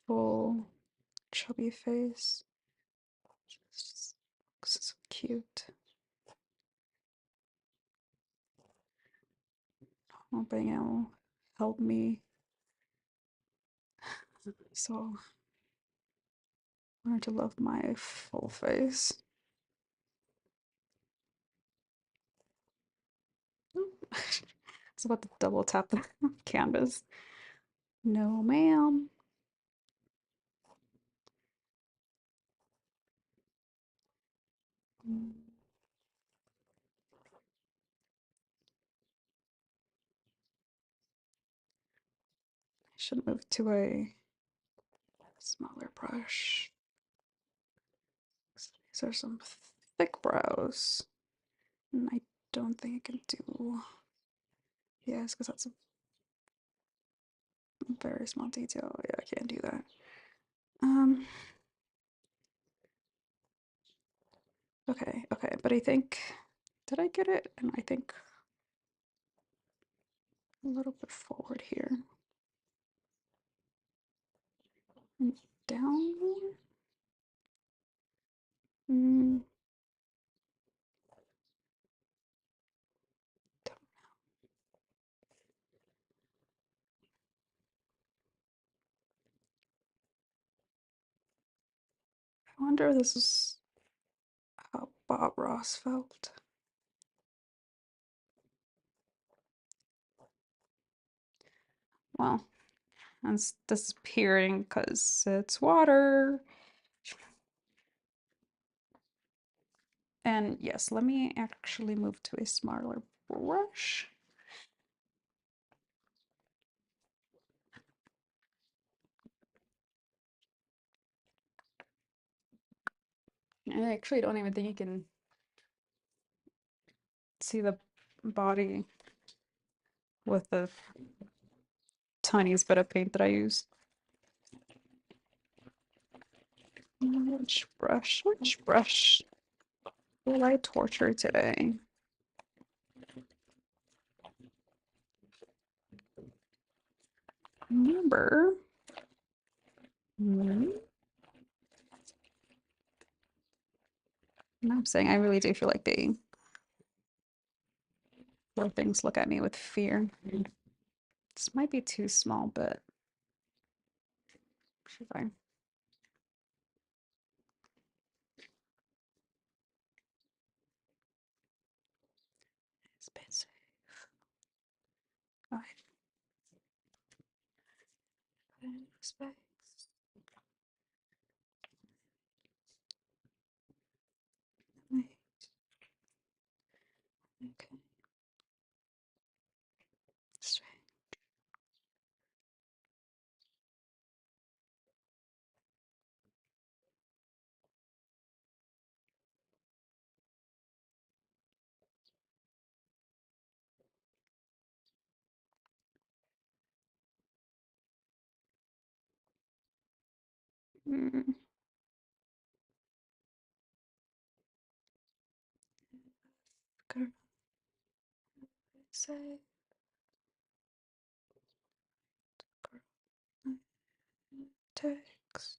full chubby face. Just looks so cute. Hoping it'll help me. So learn to love my full face. It's about to double tap the canvas. No, ma'am. I should move to a smaller brush. These are some thick brows. And I don't think I can do. Yes, because that's a very small detail. Yeah, I can't do that. Um, okay, but I think, did I get it? And I think a little bit forward here. And down more? Mm, I wonder if this is how Bob Ross felt. Well, it's disappearing because it's water. And yes, let me actually move to a smaller brush. I actually don't even think you can see the body with the tiniest bit of paint that I used. Which brush? Which brush will I torture today? Remember. I'm saying I really do feel like they little things look at me with fear. This might be too small, but should I? It's been safe. Oh, Space. Okay. Straight. Mm. Girl, say, girl, text.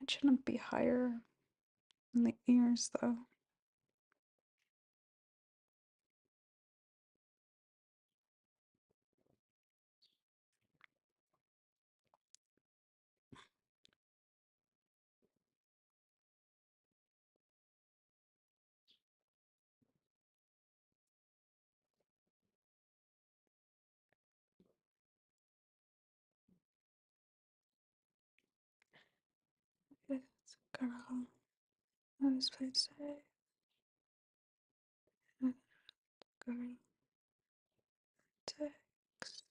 It shouldn't be higher in the ears though. It's a girl. I was supposed to say, girl, text.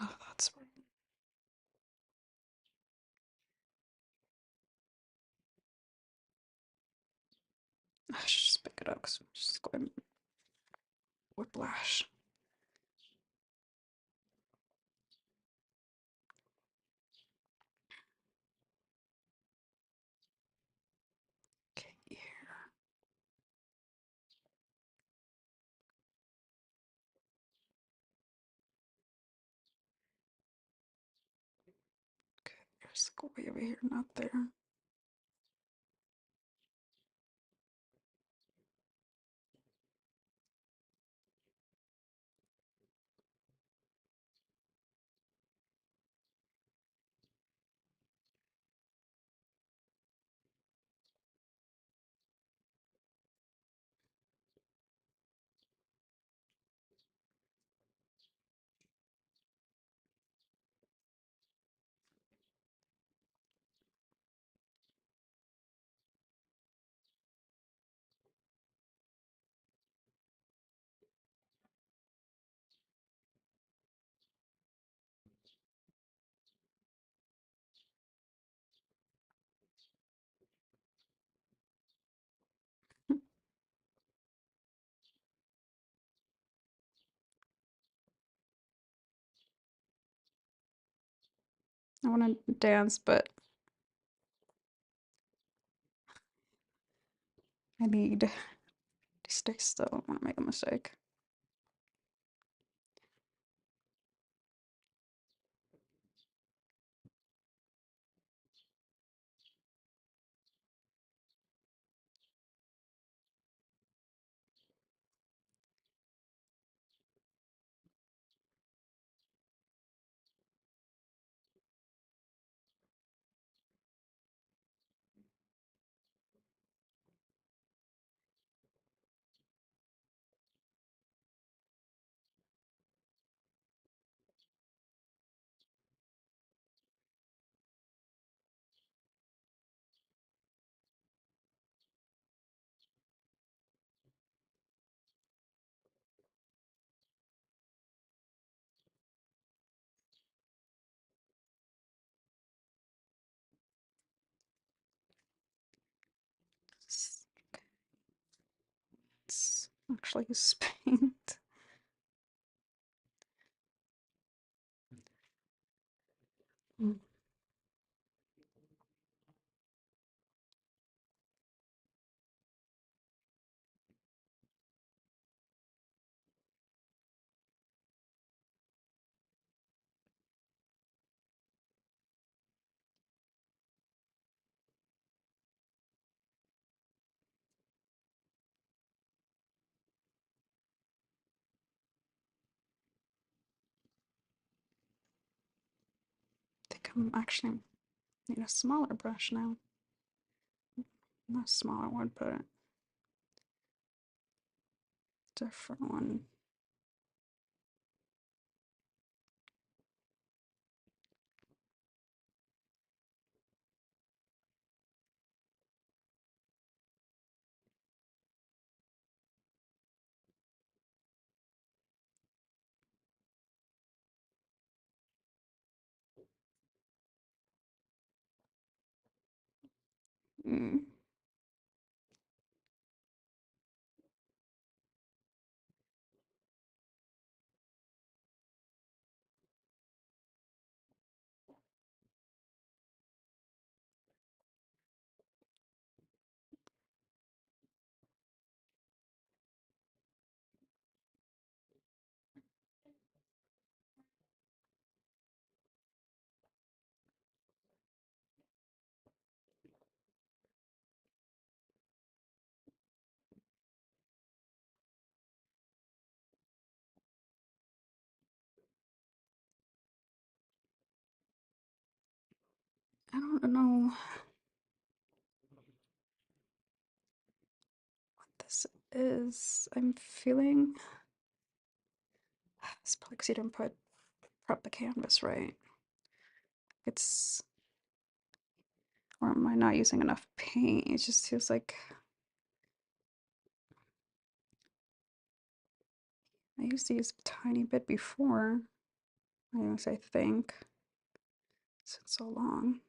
Oh, that's wrong. I should just pick it up because I'm just going whiplash. Okay, here. Okay, there's like way over here, not there. I want to dance, but I need to stay still. I don't want to make a mistake. It's actually spanked. Mm. think I'm actually need a smaller brush now. Not a smaller one, but a different one. Mm. I don't know what this is. I'm feeling it's probably because you didn't prep the canvas right. It's or am I not using enough paint? It just feels like I used to use a tiny bit before. I think. It's been so long.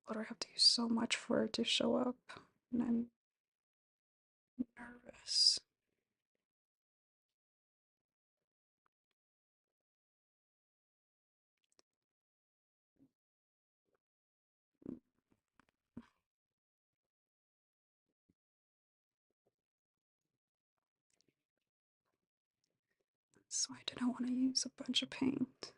But I have to use so much for it to show up. And I'm nervous. So I didn't want to use a bunch of paint.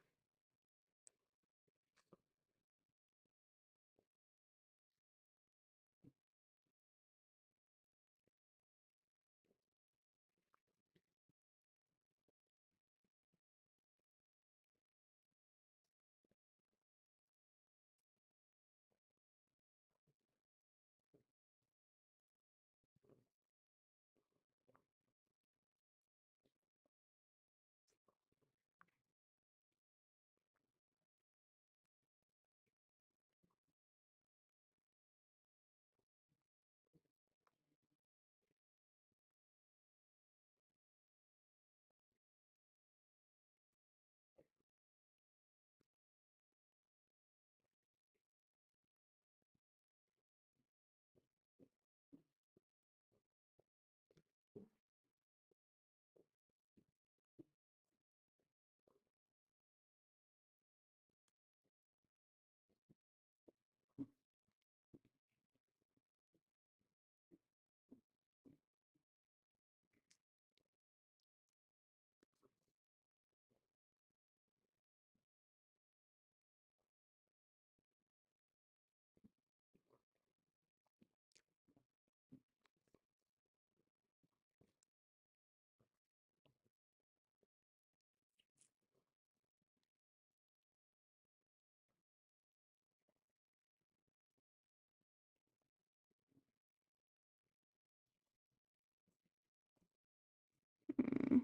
Mm,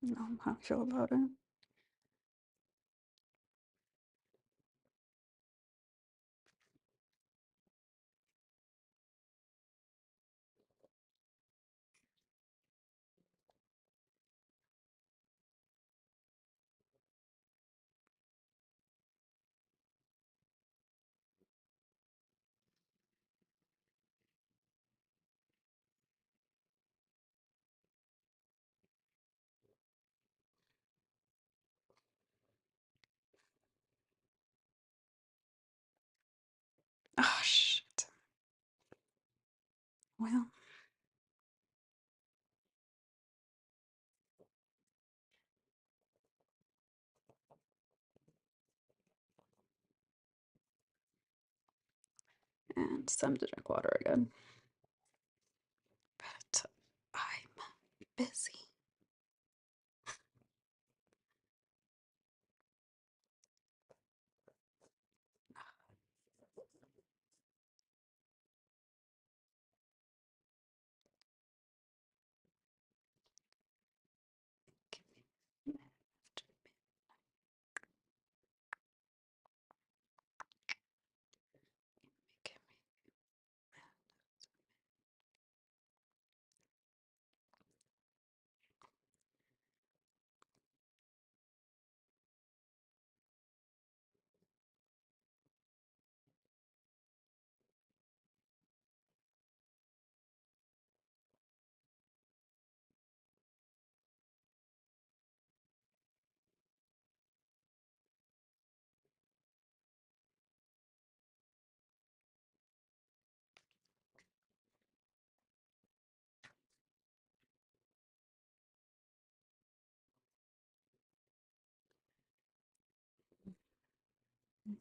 no, how I feel about it. Oh, shit. Well, and some to drink water again. busy.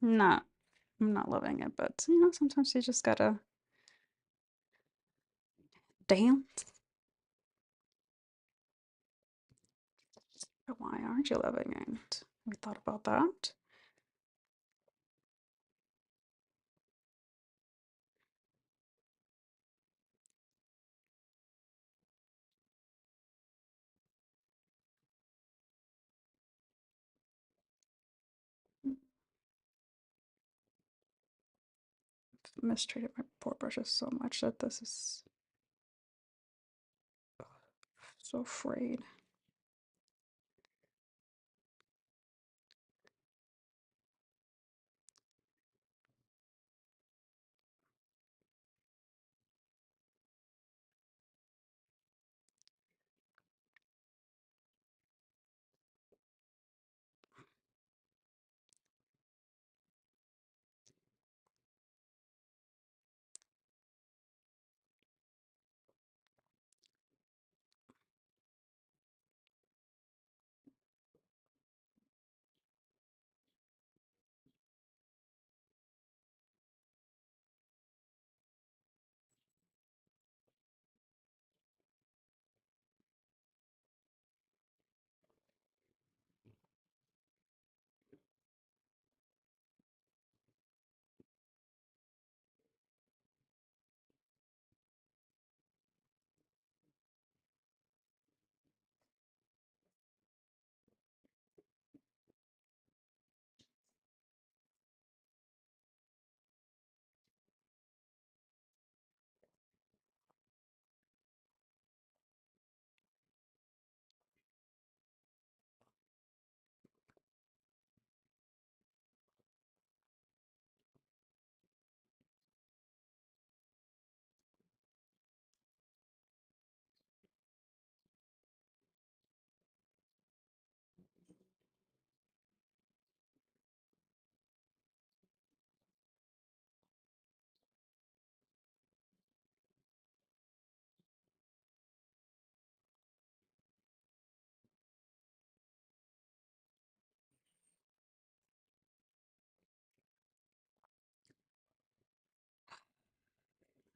Not, I'm not loving it, but sometimes you just gotta dance. Why aren't you loving it? Have you thought about that? I've mistreated my poor brushes so much that this is so afraid.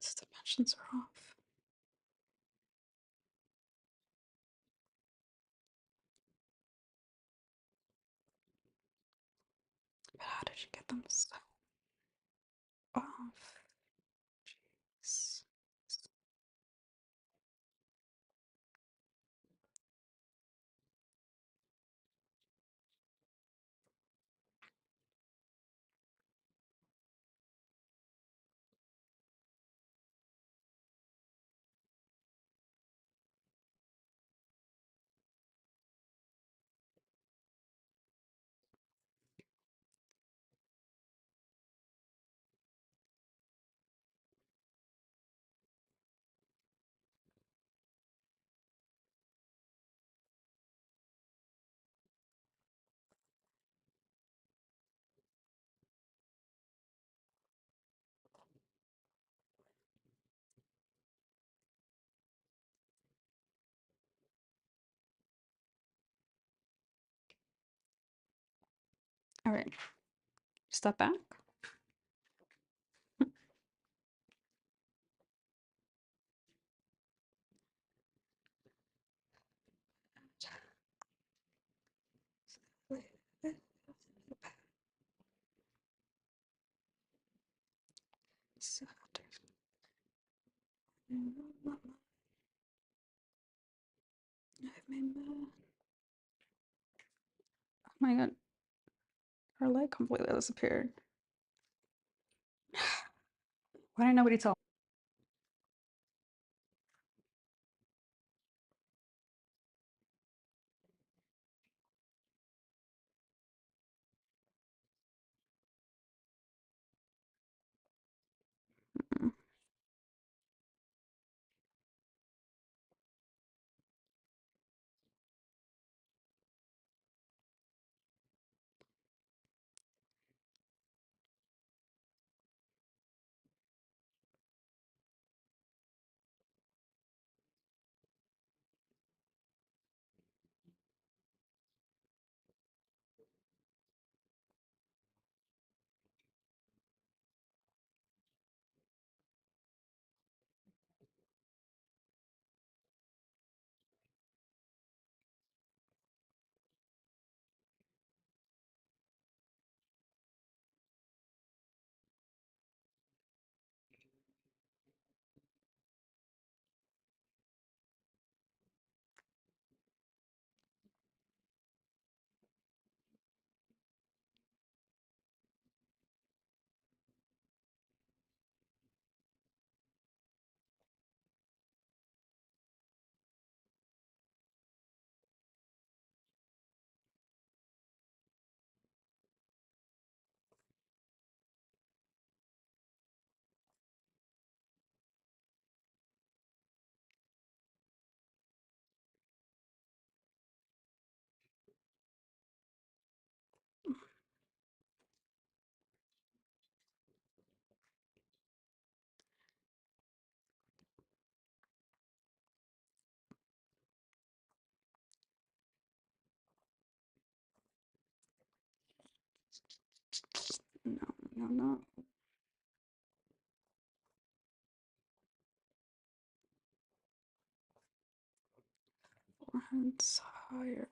These dimensions are off. But how did you get them so off? Jeez. All right, step back. Oh my god, her light completely disappeared. Why didn't nobody tell me? No, no, no. Forehead's higher.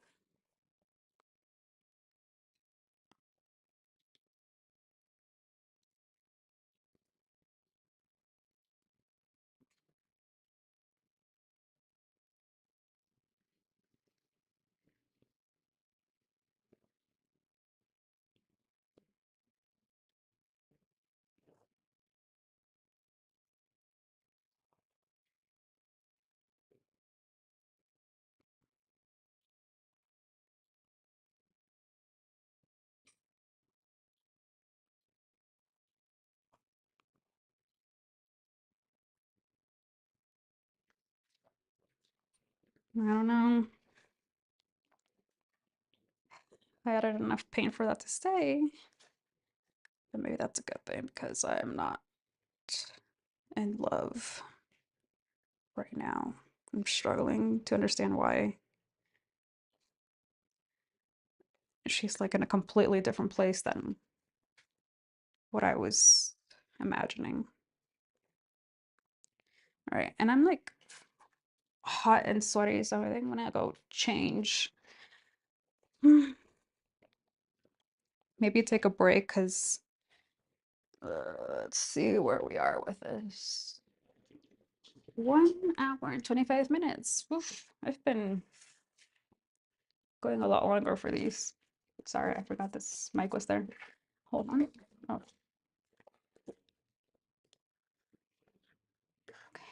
I don't know. I added enough paint for that to stay. But maybe that's a good thing because I am not in love right now. I'm struggling to understand why she's like in a completely different place than what I was imagining. All right, and I'm like hot and sweaty, so I think I'm gonna go change. Maybe take a break because let's see where we are with this. 1 hour and 25 minutes. Oof, I've been going a lot longer for these. Sorry, I forgot this mic was there. Hold on. Oh, okay.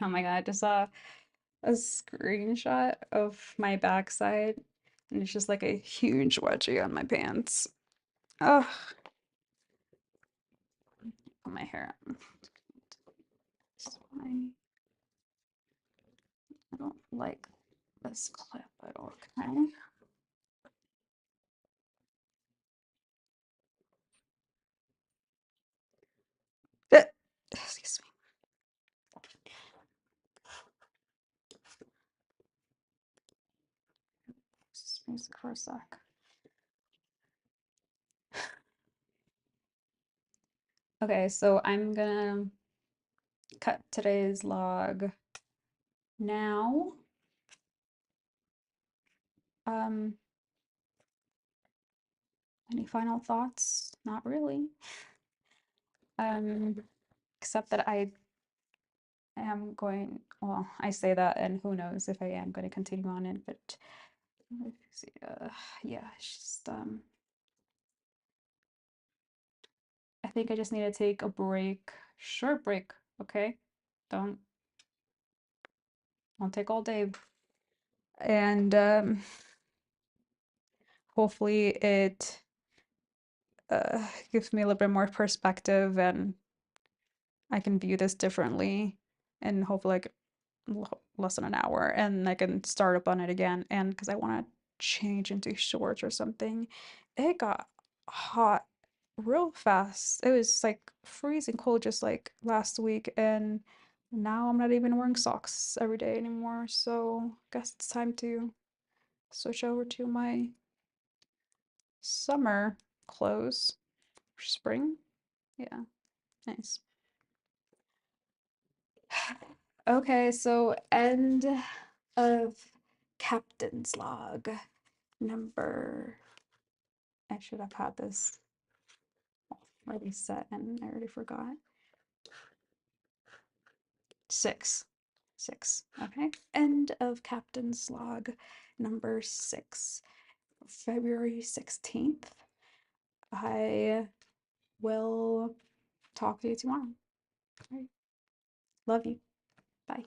Oh my God, I just saw a screenshot of my backside, and it's just like a huge wedgie on my pants. Oh, put my hair on. I don't like this clip at all. Okay. Excuse me. Just music for a sec. Okay, so I'm gonna cut today's log now. Um, any final thoughts? Not really. Um, except that I am going, well, I say that, and who knows if I am going to continue on it, but let's see, yeah, it's just, I think I just need to take a break, short break, okay? Don't, don't take all day. And hopefully it gives me a little bit more perspective and I can view this differently and hopefully like less than an hour and I can start up on it again. And because I want to change into shorts or something, it got hot real fast. It was like freezing cold just like last week, and now I'm not even wearing socks every day anymore. So I guess it's time to switch over to my summer clothes. Spring? Yeah, nice. Okay, so end of Captain's Log number. I should have had this already set and I already forgot. Six. Six. Okay. End of Captain's Log number 6. February 16th. I will talk to you tomorrow. All right. Love you. Bye.